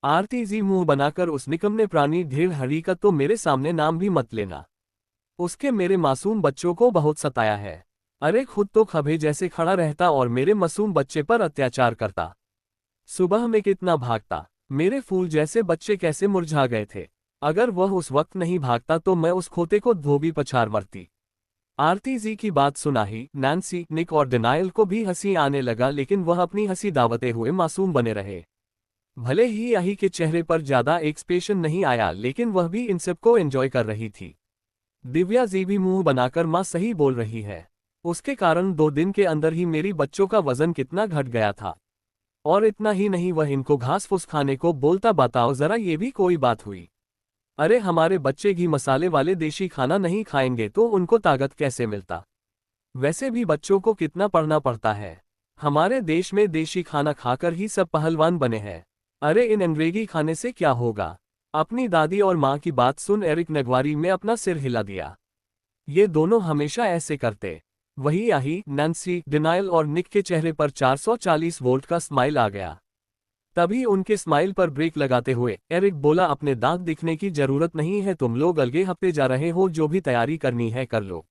आरती जी मुंह बनाकर, उस निकम्मे प्राणी ढेर हरी का तो मेरे सामने नाम भी मत लेना, उसके मेरे मासूम बच्चों को बहुत सताया है। अरे खुद तो खभे जैसे खड़ा रहता और मेरे मासूम बच्चे पर अत्याचार करता। सुबह में कितना भागता, मेरे फूल जैसे बच्चे कैसे मुरझा गए थे। अगर वह उस वक्त नहीं भागता तो मैं उस खोते को धोबी पछाड़ मरती। आरती जी की बात सुनाही नैन्सी, निक और डिनायल को भी हंसी आने लगा, लेकिन वह अपनी हंसी दावते हुए मासूम बने रहे। भले ही आही के चेहरे पर ज्यादा एक्सप्रेशन नहीं आया, लेकिन वह भी इन सबको एंजॉय कर रही थी। दिव्या जी भी मुंह बनाकर माँ सही बोल रही है, उसके कारण 2 दिन के अंदर ही मेरी बच्चों का वजन कितना घट गया था। और इतना ही नहीं, वह इनको घास फूस खाने को बोलता, बताओ जरा ये भी कोई बात हुई। अरे हमारे बच्चे घी मसाले वाले देशी खाना नहीं खाएंगे तो उनको ताकत कैसे मिलता। वैसे भी बच्चों को कितना पढ़ना पड़ता है। हमारे देश में देशी खाना खाकर ही सब पहलवान बने हैं। अरे इन अंग्रेजी खाने से क्या होगा। अपनी दादी और माँ की बात सुन एरिक नगवारी में अपना सिर हिला दिया। ये दोनों हमेशा ऐसे करते। वही आही, नैन्सी, डिनायल और निक के चेहरे पर 440 वोल्ट का स्माइल आ गया। तभी उनके स्माइल पर ब्रेक लगाते हुए एरिक बोला, अपने दांत दिखने की जरूरत नहीं है, तुम लोग अलगे हफ्ते जा रहे हो, जो भी तैयारी करनी है कर लो।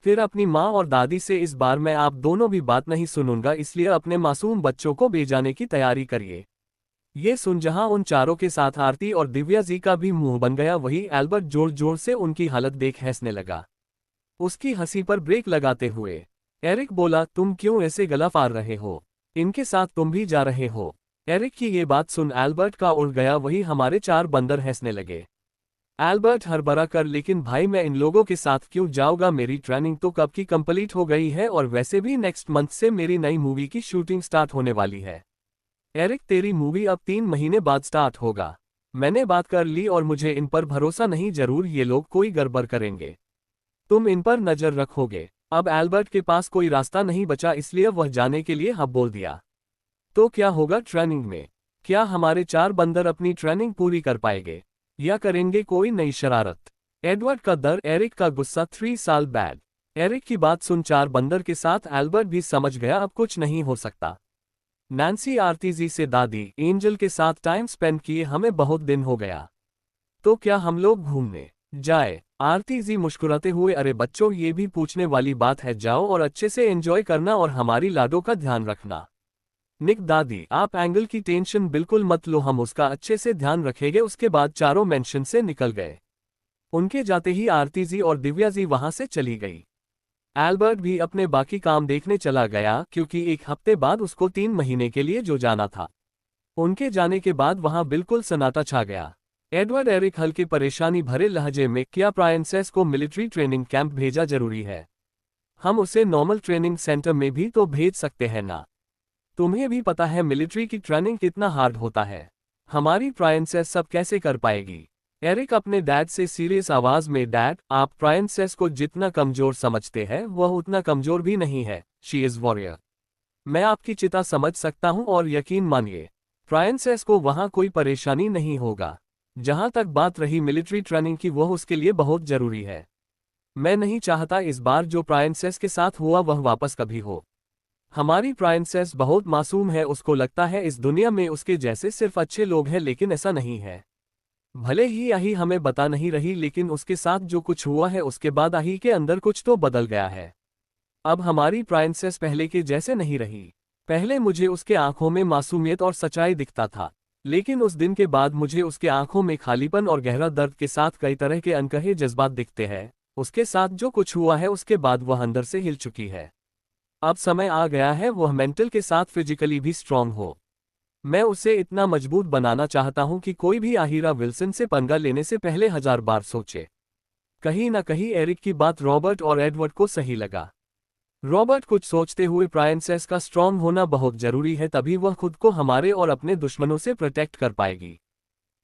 फिर अपनी माँ और दादी से, इस बार मैं आप दोनों भी बात नहीं सुनूंगा, इसलिए अपने मासूम बच्चों को भेजाने की तैयारी करिए। ये सुन जहां उन चारों के साथ आरती और दिव्या जी का भी मुंह बन गया, वही एल्बर्ट जोर जोर से उनकी हालत देख हंसने लगा। उसकी हंसी पर ब्रेक लगाते हुए एरिक बोला, तुम क्यों ऐसे गला फाड़ रहे हो, इनके साथ तुम भी जा रहे हो। एरिक की ये बात सुन एल्बर्ट का उड़ गया, वही हमारे चार बंदर हंसने लगे। एल्बर्ट हरबरा कर, लेकिन भाई मैं इन लोगों के साथ क्यों जाऊंगा, मेरी ट्रेनिंग तो कब की कंप्लीट हो गई है और वैसे भी नेक्स्ट मंथ से मेरी नई मूवी की शूटिंग स्टार्ट होने वाली है। एरिक तेरी मूवी अब 3 महीने बाद स्टार्ट होगा। मैंने बात कर ली और मुझे इन पर भरोसा नहीं, जरूर ये लोग कोई गड़बड़ करेंगे। तुम इन पर नजर रखोगे। अब एल्बर्ट के पास कोई रास्ता नहीं बचा, इसलिए वह जाने के लिए हाँ बोल दिया। तो क्या होगा ट्रेनिंग में? क्या हमारे चार बंदर अपनी ट्रेनिंग पूरी कर पाएंगे या करेंगे कोई नई शरारत? एडवर्ड का डर, एरिक का गुस्सा, 3 साल बैड। एरिक की बात सुन चार बंदर के साथ एल्बर्ट भी समझ गया अब कुछ नहीं हो सकता। नैन्सी आरती जी से, दादी एंजल के साथ टाइम स्पेंड किए हमें बहुत दिन हो गया, तो क्या हम लोग घूमने जाए? आरती जी मुस्कुराते हुए, अरे बच्चों ये भी पूछने वाली बात है, जाओ और अच्छे से एंजॉय करना और हमारी लाडो का ध्यान रखना। निक, दादी आप एंगल की टेंशन बिल्कुल मत लो, हम उसका अच्छे से ध्यान रखेंगे। उसके बाद चारों मेंशन से निकल गए। उनके जाते ही आरती जी और दिव्या जी वहां से चली गई। एल्बर्ट भी अपने बाकी काम देखने चला गया, क्योंकि 1 हफ्ते बाद उसको 3 महीने के लिए जो जाना था। उनके जाने के बाद वहां बिल्कुल सन्नाटा छा गया। एडवर्ड एरिक हल्के परेशानी भरे लहजे में, क्या प्राइंसेस को मिलिट्री ट्रेनिंग कैंप भेजा जरूरी है? हम उसे नॉर्मल ट्रेनिंग सेंटर में भी तो भेज सकते हैं ना। तुम्हें भी पता है मिलिट्री की ट्रेनिंग कितना हार्ड होता है। हमारी प्राइंसेस सब कैसे कर पाएगी? एरिक अपने डैड से सीरियस आवाज में, डैड आप प्राइंसेस को जितना कमजोर समझते हैं वह उतना कमजोर भी नहीं है, शी इज वॉरियर। मैं आपकी चिता समझ सकता हूं और यकीन मानिए प्राइंसेस को वहां कोई परेशानी नहीं होगा। जहां तक बात रही मिलिट्री ट्रेनिंग की, वह उसके लिए बहुत जरूरी है। मैं नहीं चाहता इस बार जो प्राइंसेस के साथ हुआ वह वापस कभी हो। हमारी प्राइंसेस बहुत मासूम है, उसको लगता है इस दुनिया में उसके जैसे सिर्फ अच्छे लोग हैं, लेकिन ऐसा नहीं है। भले ही आही हमें बता नहीं रही, लेकिन उसके साथ जो कुछ हुआ है उसके बाद आही के अंदर कुछ तो बदल गया है। अब हमारी प्राइंसेस पहले के जैसे नहीं रही। पहले मुझे उसके आंखों में मासूमियत और सच्चाई दिखता था, लेकिन उस दिन के बाद मुझे उसके आंखों में खालीपन और गहरा दर्द के साथ कई तरह के अनकहे जज्बात दिखते हैं। उसके साथ जो कुछ हुआ है उसके बाद वह अंदर से हिल चुकी है। अब समय आ गया है वह मेंटल के साथ फिजिकली भी स्ट्रांग हो। मैं उसे इतना मजबूत बनाना चाहता हूं कि कोई भी आहिरा विल्सन से पंगा लेने से पहले 1000 बार सोचे। कहीं ना कहीं एरिक की बात रॉबर्ट और एडवर्ड को सही लगा। रॉबर्ट कुछ सोचते हुए, प्राइंसेस का स्ट्रांग होना बहुत जरूरी है, तभी वह खुद को हमारे और अपने दुश्मनों से प्रोटेक्ट कर पाएगी।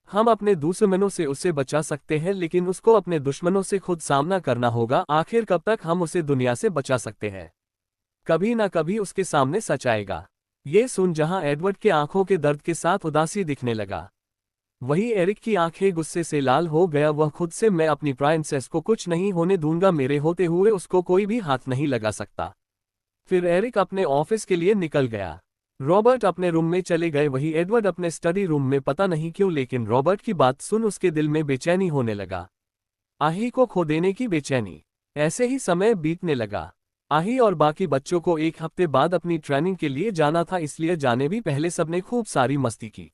हम अपने दुश्मनों से उसे बचा सकते हैं, लेकिन उसको अपने दुश्मनों से खुद सामना करना होगा। आखिर कब तक हम उसे दुनिया से बचा सकते हैं? कभी ना कभी उसके सामने सच आएगा। ये सुन जहां एडवर्ड के आंखों के दर्द के साथ उदासी दिखने लगा, वही एरिक की आंखें गुस्से से लाल हो गया। वह खुद से, मैं अपनी प्राइंसेस को कुछ नहीं होने दूंगा, मेरे होते हुए उसको कोई भी हाथ नहीं लगा सकता। फिर एरिक अपने ऑफिस के लिए निकल गया। रॉबर्ट अपने रूम में चले गए, वही एडवर्ड अपने स्टडी रूम में। पता नहीं क्यों, लेकिन रॉबर्ट की बात सुन उसके दिल में बेचैनी होने लगा। आही को खो देने की बेचैनी। ऐसे ही समय बीतने लगा। आही और बाकी बच्चों को 1 हफ्ते बाद अपनी ट्रेनिंग के लिए जाना था, इसलिए जाने भी पहले सबने खूब सारी मस्ती की।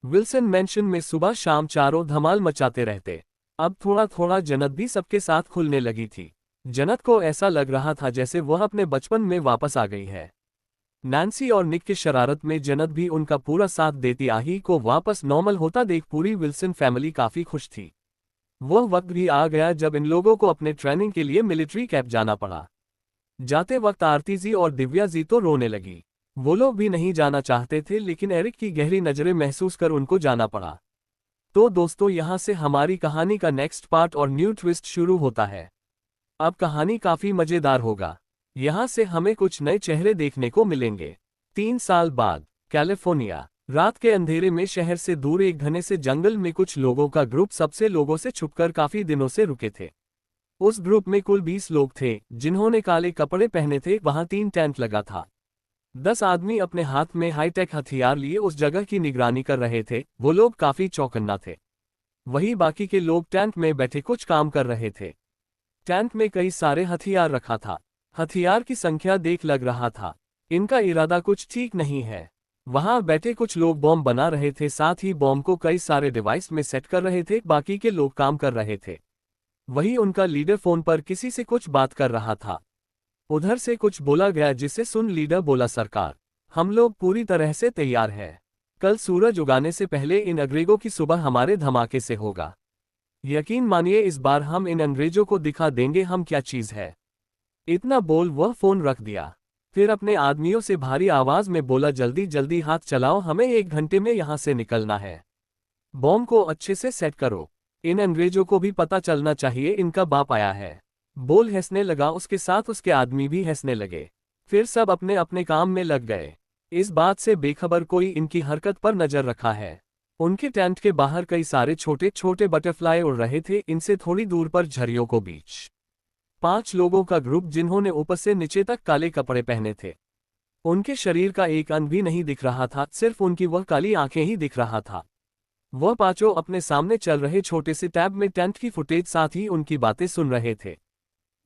विल्सन मैंशन में सुबह शाम चारों धमाल मचाते रहते। अब थोड़ा थोड़ा जन्नत भी सबके साथ खुलने लगी थी। जन्नत को ऐसा लग रहा था जैसे वह अपने बचपन में वापस आ गई है। नैन्सी और निक की शरारत में जन्नत भी उनका पूरा साथ देती। आही को वापस नॉर्मल होता देख पूरी विल्सन फैमिली काफी खुश थी। वह वक्त भी आ गया जब इन लोगों को अपने ट्रेनिंग के लिए मिलिट्री कैंप जाना पड़ा। जाते वक्त आरती जी और दिव्या जी तो रोने लगी। वो लोग भी नहीं जाना चाहते थे, लेकिन एरिक की गहरी नजरें महसूस कर उनको जाना पड़ा। तो दोस्तों यहाँ से हमारी कहानी का नेक्स्ट पार्ट और न्यू ट्विस्ट शुरू होता है। अब कहानी काफी मजेदार होगा। यहाँ से हमें कुछ नए चेहरे देखने को मिलेंगे। 3 साल बाद कैलिफोर्निया। रात के अंधेरे में शहर से दूर एक घने से जंगल में कुछ लोगों का ग्रुप सबसे लोगों से छुपकर काफी दिनों से रुके थे। उस ग्रुप में कुल 20 लोग थे जिन्होंने काले कपड़े पहने थे। वहां 3 टेंट लगा था। 10 आदमी अपने हाथ में हाईटेक हथियार लिए उस जगह की निगरानी कर रहे थे। वो लोग काफी चौकन्ना थे। वहीं बाकी के लोग टेंट में बैठे कुछ काम कर रहे थे। टेंट में कई सारे हथियार रखा था। हथियार की संख्या देख लग रहा था इनका इरादा कुछ ठीक नहीं है। वहां बैठे कुछ लोग बॉम्ब बना रहे थे, साथ ही बॉम्ब को कई सारे डिवाइस में सेट कर रहे थे। बाकी के लोग काम कर रहे थे। वहीं उनका लीडर फोन पर किसी से कुछ बात कर रहा था। उधर से कुछ बोला गया जिसे सुन लीडर बोला, सरकार, हम लोग पूरी तरह से तैयार हैं। कल सूरज उगाने से पहले इन अंग्रेजों की सुबह हमारे धमाके से होगा। यकीन मानिए इस बार हम इन अंग्रेजों को दिखा देंगे हम क्या चीज है। इतना बोल वह फोन रख दिया। फिर अपने आदमियों से भारी आवाज में बोला, जल्दी जल्दी हाथ चलाओ, हमें 1 घंटे में यहां से निकलना है। बॉम्ब को अच्छे से सेट करो। इन अंग्रेजों को भी पता चलना चाहिए इनका बाप आया है। बोल हंसने लगा, उसके साथ उसके आदमी भी हंसने लगे। फिर सब अपने अपने काम में लग गए। इस बात से बेखबर कोई इनकी हरकत पर नजर रखा है। उनके टेंट के बाहर कई सारे छोटे छोटे बटरफ्लाई उड़ रहे थे। इनसे थोड़ी दूर पर झरियों को बीच 5 लोगों का ग्रुप जिन्होंने ऊपर से नीचे तक काले कपड़े पहने थे। उनके शरीर का एक अंग भी नहीं दिख रहा था, सिर्फ उनकी वह काली आंखें ही दिख रहा था। वह 5 अपने सामने चल रहे छोटे से टैब में टेंट की फुटेज साथ ही उनकी बातें सुन रहे थे।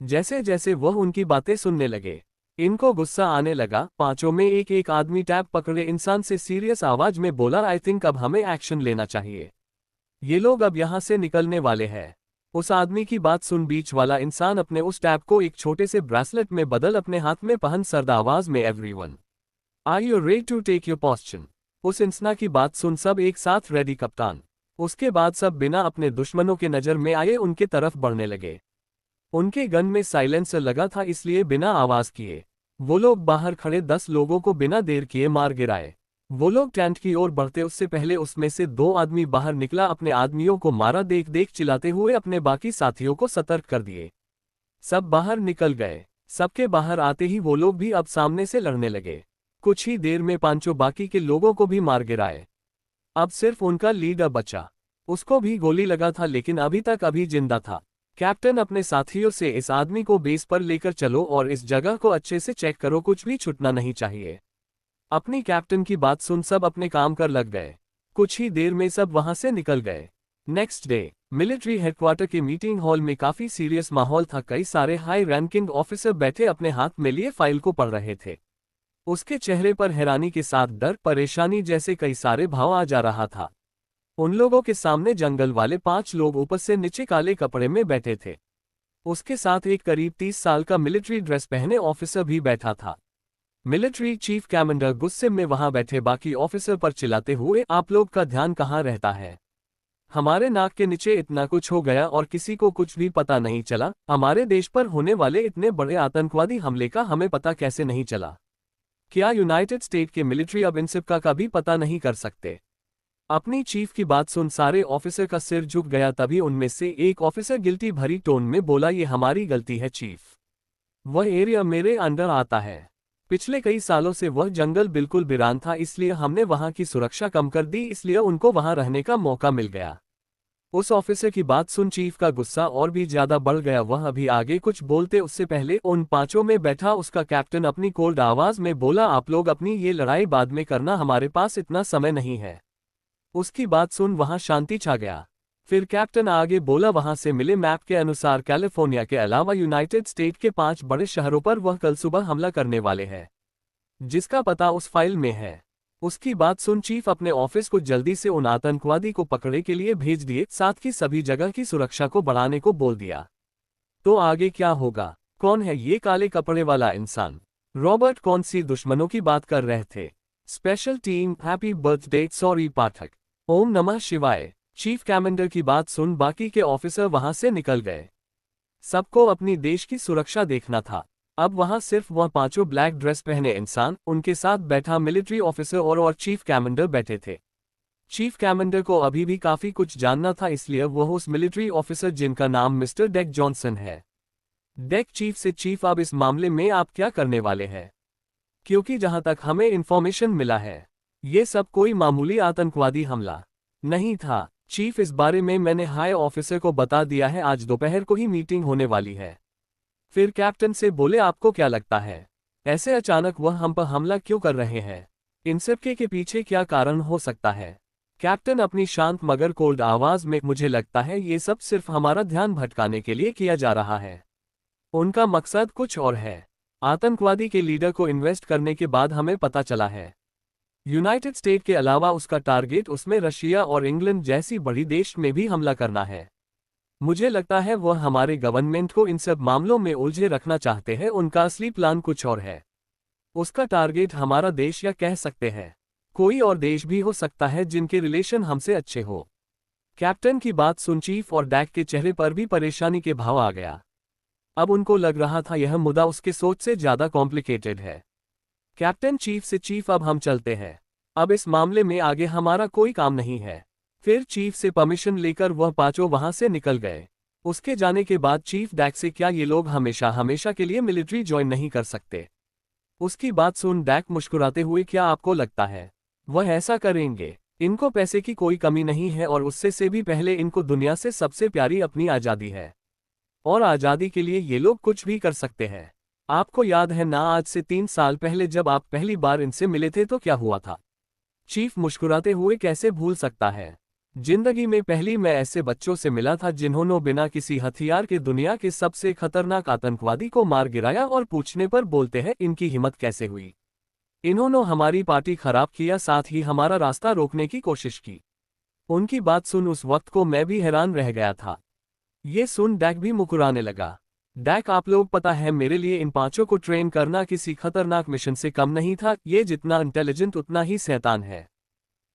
जैसे जैसे वह उनकी बातें सुनने लगे इनको गुस्सा आने लगा। 5 में एक एक आदमी टैब पकड़े इंसान से सीरियस आवाज में बोला, आई थिंक अब हमें एक्शन लेना चाहिए। ये लोग अब यहां से निकलने वाले हैं। उस आदमी की बात सुन बीच वाला इंसान अपने उस टैब को एक छोटे से ब्रेसलेट में बदल अपने हाथ में पहन सर्द आवाज में, everyone are you ready to take your position. उस इंसान की बात सुन सब एक साथ, रेडी कप्तान। उसके बाद सब बिना अपने दुश्मनों के नजर में आए उनके तरफ बढ़ने लगे। उनके गन में साइलेंसर लगा था, इसलिए बिना आवाज किए वो लोग बाहर खड़े 10 लोगों को बिना देर किए मार गिराए। वो लोग टेंट की ओर बढ़ते उससे पहले उसमें से 2 आदमी बाहर निकला। अपने आदमियों को मारा देख देख चिल्लाते हुए अपने बाकी साथियों को सतर्क कर दिए। सब बाहर निकल गए। सबके बाहर आते ही वो लोग भी अब सामने से लड़ने लगे। कुछ ही देर में 5 बाकी के लोगों को भी मार गिराए। अब सिर्फ उनका लीडर बचा। उसको भी गोली लगा था लेकिन अभी तक जिंदा था। कैप्टन अपने साथियों से, इस आदमी को बेस पर लेकर चलो और इस जगह को अच्छे से चेक करो, कुछ भी छूटना नहीं चाहिए। अपनी कैप्टन की बात सुन सब अपने काम कर लग गए। कुछ ही देर में सब वहां से निकल गए। नेक्स्ट डे मिलिट्री हेडक्वार्टर के मीटिंग हॉल में काफी सीरियस माहौल था। कई सारे हाई रैंकिंग ऑफिसर बैठे अपने हाथ में लिए फाइल को पढ़ रहे थे। उसके चेहरे पर हैरानी के साथ डर, परेशानी जैसे कई सारे भाव आ जा रहा था। उन लोगों के सामने जंगल वाले 5 लोग ऊपर से नीचे काले कपड़े में बैठे थे। उसके साथ एक करीब 30 साल का मिलिट्री ड्रेस पहने ऑफिसर भी बैठा था। मिलिट्री चीफ कमांडर गुस्से में वहां बैठे बाकी ऑफिसर पर चिल्लाते हुए, आप लोग का ध्यान कहां रहता है? हमारे नाक के नीचे इतना कुछ हो गया और किसी को कुछ भी पता नहीं चला। हमारे देश पर होने वाले इतने बड़े आतंकवादी हमले का हमें पता कैसे नहीं चला? क्या यूनाइटेड स्टेट के मिलिट्री अब इन सब का भी पता नहीं कर सकते? अपनी चीफ की बात सुन सारे ऑफिसर का सिर झुक गया। तभी उनमें से एक ऑफिसर गिल्टी भरी टोन में बोला, ये हमारी गलती है चीफ। वह एरिया मेरे अंडर आता है। पिछले कई सालों से वह जंगल बिल्कुल वीरान था, इसलिए हमने वहां की सुरक्षा कम कर दी, इसलिए उनको वहां रहने का मौका मिल गया। उस ऑफिसर की बात सुन चीफ का गुस्सा और भी ज्यादा बढ़ गया। वह अभी आगे कुछ बोलते उससे पहले उन 5 में बैठा उसका कैप्टन अपनी कोल्ड आवाज में बोला, आप लोग अपनी ये लड़ाई बाद में करना, हमारे पास इतना समय नहीं है। उसकी बात सुन वहां शांति छा गया। फिर कैप्टन आगे बोला, वहां से मिले मैप के अनुसार कैलिफोर्निया के अलावा यूनाइटेड स्टेट के 5 बड़े शहरों पर वह कल सुबह हमला करने वाले हैं, जिसका पता उस फाइल में है। उसकी बात सुन चीफ अपने ऑफिस को जल्दी से उन आतंकवादी को पकड़ने के लिए भेज दिए, साथ ही सभी जगह की सुरक्षा को बढ़ाने को बोल दिया। तो आगे क्या होगा? कौन है ये काले कपड़े वाला इंसान? रॉबर्ट कौन सी दुश्मनों की बात कर रहे थे? Special team happy birthday sorry Pathak. ओम नमः शिवाय। चीफ कमांडर की बात सुन बाकी के ऑफिसर वहां से निकल गए। सबको अपनी देश की सुरक्षा देखना था। अब वहां सिर्फ वह 5 ब्लैक ड्रेस पहने इंसान, उनके साथ बैठा मिलिट्री ऑफिसर और चीफ कमांडर बैठे थे। चीफ कमांडर को अभी भी काफी कुछ जानना था, इसलिए वह उस मिलिट्री ऑफिसर जिनका नाम मिस्टर डेक जॉनसन है। डेक चीफ से, चीफ अब इस मामले में आप क्या करने वाले हैं? क्योंकि जहां तक हमें इन्फॉर्मेशन मिला है, ये सब कोई मामूली आतंकवादी हमला नहीं था। चीफ, इस बारे में मैंने हाई ऑफिसर को बता दिया है, आज दोपहर को ही मीटिंग होने वाली है। फिर कैप्टन से बोले, आपको क्या लगता है ऐसे अचानक वह हम पर हमला क्यों कर रहे हैं? इन सब के पीछे क्या कारण हो सकता है? कैप्टन अपनी शांत मगर कोल्ड आवाज में, मुझे लगता है ये सब सिर्फ हमारा ध्यान भटकाने के लिए किया जा रहा है। उनका मकसद कुछ और है। आतंकवादी के लीडर को इन्वेस्ट करने के बाद हमें पता चला है यूनाइटेड स्टेट के अलावा उसका टारगेट उसमें रशिया और इंग्लैंड जैसी बड़ी देश में भी हमला करना है। मुझे लगता है वह हमारे गवर्नमेंट को इन सब मामलों में उलझे रखना चाहते हैं। उनका असली प्लान कुछ और है। उसका टारगेट हमारा देश, या कह सकते हैं कोई और देश भी हो सकता है जिनके रिलेशन हमसे अच्छे हो। कैप्टन की बात सुन चीफ और डैक के चेहरे पर भी परेशानी के भाव आ गया। अब उनको लग रहा था यह मुद्दा उसके सोच से ज्यादा कॉम्प्लिकेटेड है। कैप्टन चीफ से, चीफ अब हम चलते हैं, अब इस मामले में आगे हमारा कोई काम नहीं है। फिर चीफ से परमिशन लेकर वह पांचों वहां से निकल गए। उसके जाने के बाद चीफ डैक से, क्या ये लोग हमेशा हमेशा के लिए मिलिट्री ज्वाइन नहीं कर सकते? उसकी बात सुन डैक मुस्कुराते हुए, क्या आपको लगता है वह ऐसा करेंगे? इनको पैसे की कोई कमी नहीं है, और उससे से भी पहले इनको दुनिया से सबसे प्यारी अपनी आज़ादी है, और आज़ादी के लिए ये लोग कुछ भी कर सकते हैं। आपको याद है ना, आज से 3 साल पहले जब आप पहली बार इनसे मिले थे तो क्या हुआ था? चीफ मुस्कुराते हुए, कैसे भूल सकता है। जिंदगी में पहली मैं ऐसे बच्चों से मिला था जिन्होंने बिना किसी हथियार के दुनिया के सबसे खतरनाक आतंकवादी को मार गिराया, और पूछने पर बोलते हैं इनकी हिम्मत कैसे हुई। इन्होंने हमारी पार्टी खराब किया, साथ ही हमारा रास्ता रोकने की कोशिश की। उनकी बात सुन उस वक्त को मैं भी हैरान रह गया था। ये सुन डैक भी मुकुराने लगा। डैक, आप लोग, पता है मेरे लिए इन पांचों को ट्रेन करना किसी खतरनाक मिशन से कम नहीं था। ये जितना इंटेलिजेंट उतना ही शैतान है।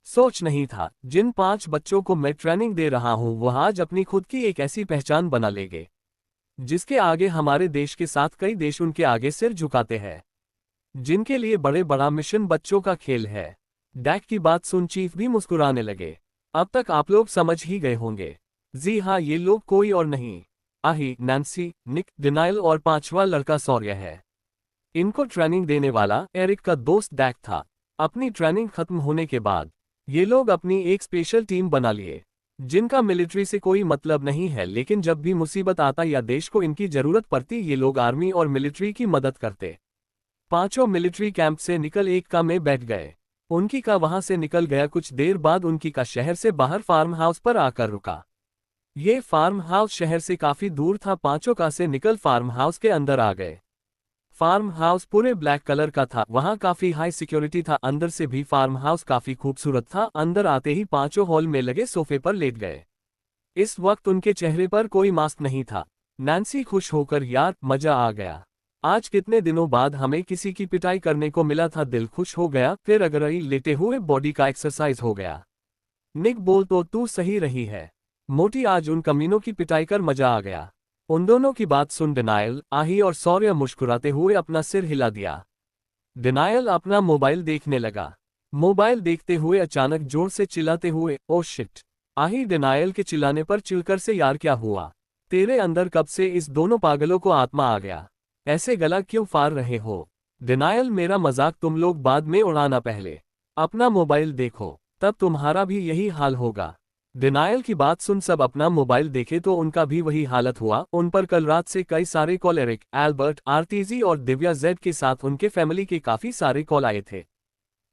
सोच नहीं था जिन 5 बच्चों को मैं ट्रेनिंग दे रहा हूं वह आज अपनी खुद की एक ऐसी पहचान बना लेंगे जिसके आगे हमारे देश के साथ कई देश उनके आगे सिर झुकाते हैं, जिनके लिए बड़े बड़ा मिशन बच्चों का खेल है। डैक की बात सुन चीफ भी मुस्कुराने लगे। अब तक आप लोग समझ ही गए होंगे। जी हाँ, ये लोग कोई और नहीं, आही, नैन्सी, निक, डिनाइल और 5वां लड़का सौर्य है। इनको ट्रेनिंग देने वाला एरिक का दोस्त डैक था। अपनी ट्रेनिंग खत्म होने के बाद ये लोग अपनी एक स्पेशल टीम बना लिए, जिनका मिलिट्री से कोई मतलब नहीं है, लेकिन जब भी मुसीबत आता या देश को इनकी जरूरत पड़ती ये लोग आर्मी और मिलिट्री की मदद करते। पांचों मिलिट्री कैंप से निकल एक का में बैठ गए। उनकी का वहां से निकल गया। कुछ देर बाद उनकी का शहर से बाहर फार्म हाउस पर आकर रुका। ये फार्म हाउस शहर से काफी दूर था। पांचों का से निकल फार्म हाउस के अंदर आ गए। फार्म हाउस पूरे ब्लैक कलर का था। वहां काफी हाई सिक्योरिटी था। अंदर से भी फार्म हाउस काफी खूबसूरत था। अंदर आते ही पांचों हॉल में लगे सोफे पर लेट गए। इस वक्त उनके चेहरे पर कोई मास्क नहीं था। नैन्सी खुश होकर, यार मजा आ गया, आज कितने दिनों बाद हमें किसी की पिटाई करने को मिला था, दिल खुश हो गया। फिर अगर लेटे हुए बॉडी का एक्सरसाइज हो गया। निक बोल, तो तू सही रही है मोटी, आज उन कमीनों की पिटाई कर मजा आ गया। उन दोनों की बात सुन डिनायल, आही और सौर्य मुस्कुराते हुए अपना सिर हिला दिया। डिनायल अपना मोबाइल देखने लगा। मोबाइल देखते हुए अचानक जोर से चिल्लाते हुए, ओ शिट। आही डिनायल के चिल्लाने पर चिढ़कर से, यार क्या हुआ? तेरे अंदर कब से इस दोनों पागलों को आत्मा आ गया? ऐसे गला क्यों फाड़ रहे हो? डिनायल, मेरा मजाक तुम लोग बाद में उड़ाना, पहले अपना मोबाइल देखो, तब तुम्हारा भी यही हाल होगा। डिनायल की बात सुन सब अपना मोबाइल देखे तो उनका भी वही हालत हुआ। उन पर कल रात से कई सारे कॉल, एरिक, एल्बर्ट, आरटीजी और दिव्या जेड के साथ उनके फैमिली के काफी सारे कॉल आए थे।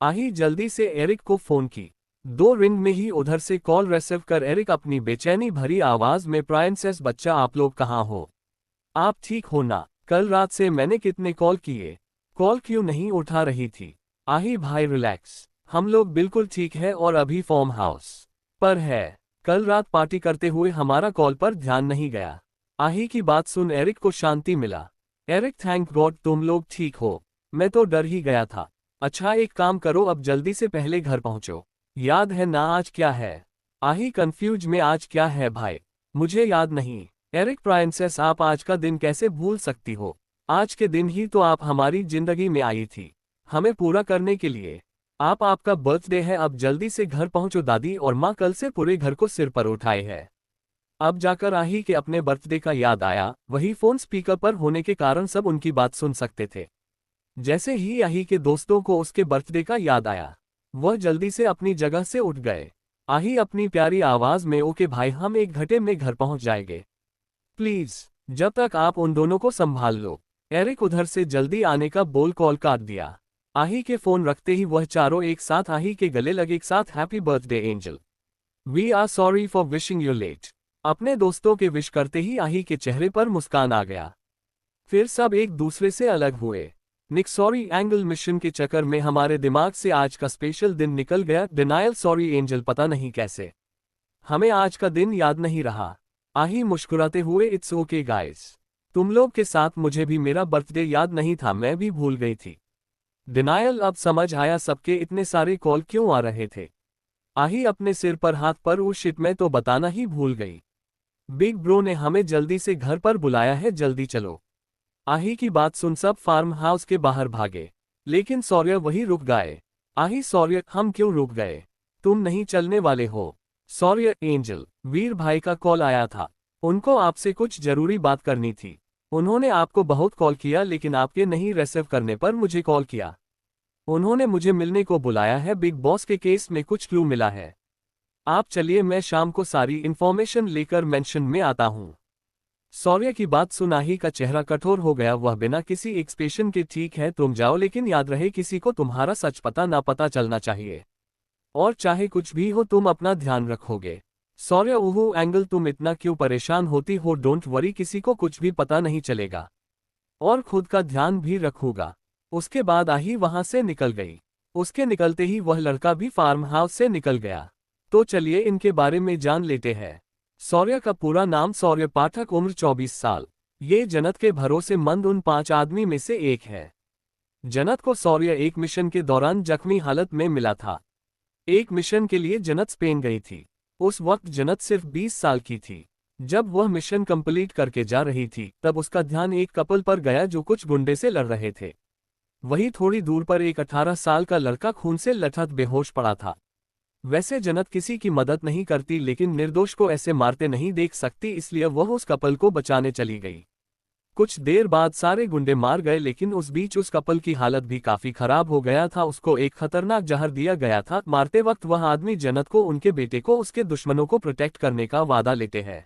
आही जल्दी से एरिक को फोन की। 2 रिंग में ही उधर से कॉल रिसीव कर एरिक अपनी बेचैनी भरी आवाज में, प्राइंसेस बच्चा, आप लोग कहाँ हो? आप ठीक हो ना? कल रात से मैंने कितने कॉल किए, कॉल क्यों नहीं उठा रही थी? आही भाई रिलैक्स, हम लोग बिल्कुल ठीक है और अभी फार्म हाउस पर है। कल रात पार्टी करते हुए हमारा कॉल पर ध्यान नहीं गया। आही की बात सुन एरिक को शांति मिला। एरिक, थैंक गॉड तुम लोग ठीक हो, मैं तो डर ही गया था। अच्छा एक काम करो, अब जल्दी से पहले घर पहुंचो। याद है ना आज क्या है? आही कंफ्यूज में, आज क्या है भाई? मुझे याद नहीं। एरिक, प्राइंसेस आप आज का दिन कैसे भूल सकती हो? आज के दिन ही तो आप हमारी जिंदगी में आई थी, हमें पूरा करने के लिए। आपका बर्थडे है, अब जल्दी से घर पहुंचो। दादी और माँ कल से पूरे घर को सिर पर उठाए है। अब जाकर आही के अपने बर्थडे का याद आया, वही फोन स्पीकर पर होने के कारण सब उनकी बात सुन सकते थे। जैसे ही आही के दोस्तों को उसके बर्थडे का याद आया, वह जल्दी से अपनी जगह से उठ गए। आही अपनी प्यारी आवाज में, ओके भाई, हम 1 घंटे में घर पहुंच जाएंगे, प्लीज जब तक आप उन दोनों को संभाल लो। एरिक उधर से जल्दी आने का बोल कॉल काट दिया। आही के फोन रखते ही वह चारों एक साथ आही के गले लगे, एक साथ happy birthday angel, we are sorry for wishing you late. अपने दोस्तों के विश करते ही आही के चेहरे पर मुस्कान आ गया। फिर सब एक दूसरे से अलग हुए। निक सॉरी एंगल, मिशन के चक्कर में हमारे दिमाग से आज का स्पेशल दिन निकल गया। डिनायल, सॉरी एंजल, पता नहीं कैसे हमें आज का दिन याद नहीं रहा। आही मुस्कुराते हुए, इट्स ओके गाइस, तुम लोग के साथ मुझे भी मेरा बर्थडे याद नहीं था, मैं भी भूल गई थी। डिनायल, अब समझ आया सबके इतने सारे कॉल क्यों आ रहे थे। आही अपने सिर पर हाथ पर, उस शिट, मैं तो बताना ही भूल गई। बिग ब्रो ने हमें जल्दी से घर पर बुलाया है, जल्दी चलो। आही की बात सुन सब फार्म हाउस के बाहर भागे, लेकिन सौर्य वहीं रुक गए। आही, सौर्य, हम क्यों रुक गए, तुम नहीं चलने वाले हो? सौर्य, एंजल, वीर भाई का कॉल आया था, उनको आपसे कुछ जरूरी बात करनी थी। उन्होंने आपको बहुत कॉल किया लेकिन आपके नहीं रिसीव करने पर मुझे कॉल किया। उन्होंने मुझे मिलने को बुलाया है, बिग बॉस के केस में कुछ क्लू मिला है। आप चलिए, मैं शाम को सारी इन्फॉर्मेशन लेकर मेंशन में आता हूँ। सौर्य की बात सुन आही का चेहरा कठोर हो गया। वह बिना किसी एक्सप्रेशन के, ठीक है तुम जाओ, लेकिन याद रहे किसी को तुम्हारा सच पता ना पता चलना चाहिए, और चाहे कुछ भी हो तुम अपना ध्यान रखोगे। सौर्य, ओहो एंगल, तुम इतना क्यों परेशान होती हो? डोंट वरी, किसी को कुछ भी पता नहीं चलेगा, और खुद का ध्यान भी रखूंगा। उसके बाद आही वहां से निकल गई। उसके निकलते ही वह लड़का भी फार्म हाउस से निकल गया। तो चलिए इनके बारे में जान लेते हैं। सौर्य का पूरा नाम सौर्य पाठक, उम्र 24 साल। ये जन्नत के भरोसेमंद उन 5 आदमी में से एक है। जन्नत को सौर्य एक मिशन के दौरान जख्मी हालत में मिला था। एक मिशन के लिए जन्नत स्पेन गई थी। उस वक्त जन्नत सिर्फ 20 साल की थी। जब वह मिशन कंप्लीट करके जा रही थी तब उसका ध्यान एक कपल पर गया जो कुछ गुंडे से लड़ रहे थे। वहीं थोड़ी दूर पर एक 18 साल का लड़का खून से लथपथ बेहोश पड़ा था। वैसे जन्नत किसी की मदद नहीं करती, लेकिन निर्दोष को ऐसे मारते नहीं देख सकती, इसलिए वह उस कपल को बचाने चली गई। कुछ देर बाद सारे गुंडे मार गए, लेकिन उस बीच उस कपल की हालत भी काफी खराब हो गया था। उसको एक खतरनाक जहर दिया गया था। मारते वक्त वह आदमी जन्नत को, उनके बेटे को, उसके दुश्मनों को प्रोटेक्ट करने का वादा लेते हैं।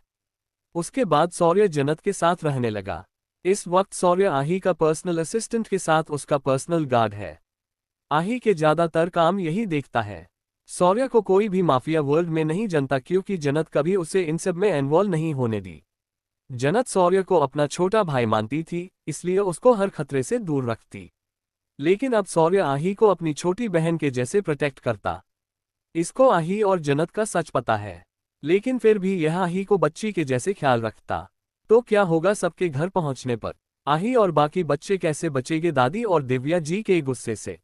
उसके बाद सौर्य जन्नत के साथ रहने लगा। इस वक्त सौर्य आही का पर्सनल असिस्टेंट के साथ उसका पर्सनल गार्ड है। आही के ज्यादातर काम यही देखता है। सौर्य को कोई भी माफिया वर्ल्ड में नहीं जानता, क्योंकि जन्नत कभी उसे इन सब में इन्वॉल्व नहीं होने दी। जन्नत सौर्य को अपना छोटा भाई मानती थी, इसलिए उसको हर खतरे से दूर रखती। लेकिन अब सौर्य आही को अपनी छोटी बहन के जैसे प्रोटेक्ट करता। इसको आही और जन्नत का सच पता है, लेकिन फिर भी यह आही को बच्ची के जैसे ख्याल रखता। तो क्या होगा सबके घर पहुंचने पर? आही और बाकी बच्चे कैसे बचेंगे दादी और दिव्या जी के गुस्से से?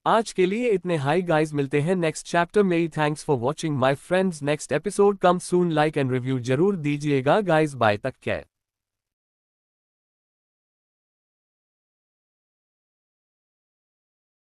आज के लिए इतने हाई गाइस, मिलते हैं नेक्स्ट चैप्टर में। Thanks for watching my friends, next episode come soon. Like and review जरूर दीजिएगा गाइस, बाय, तक केयर।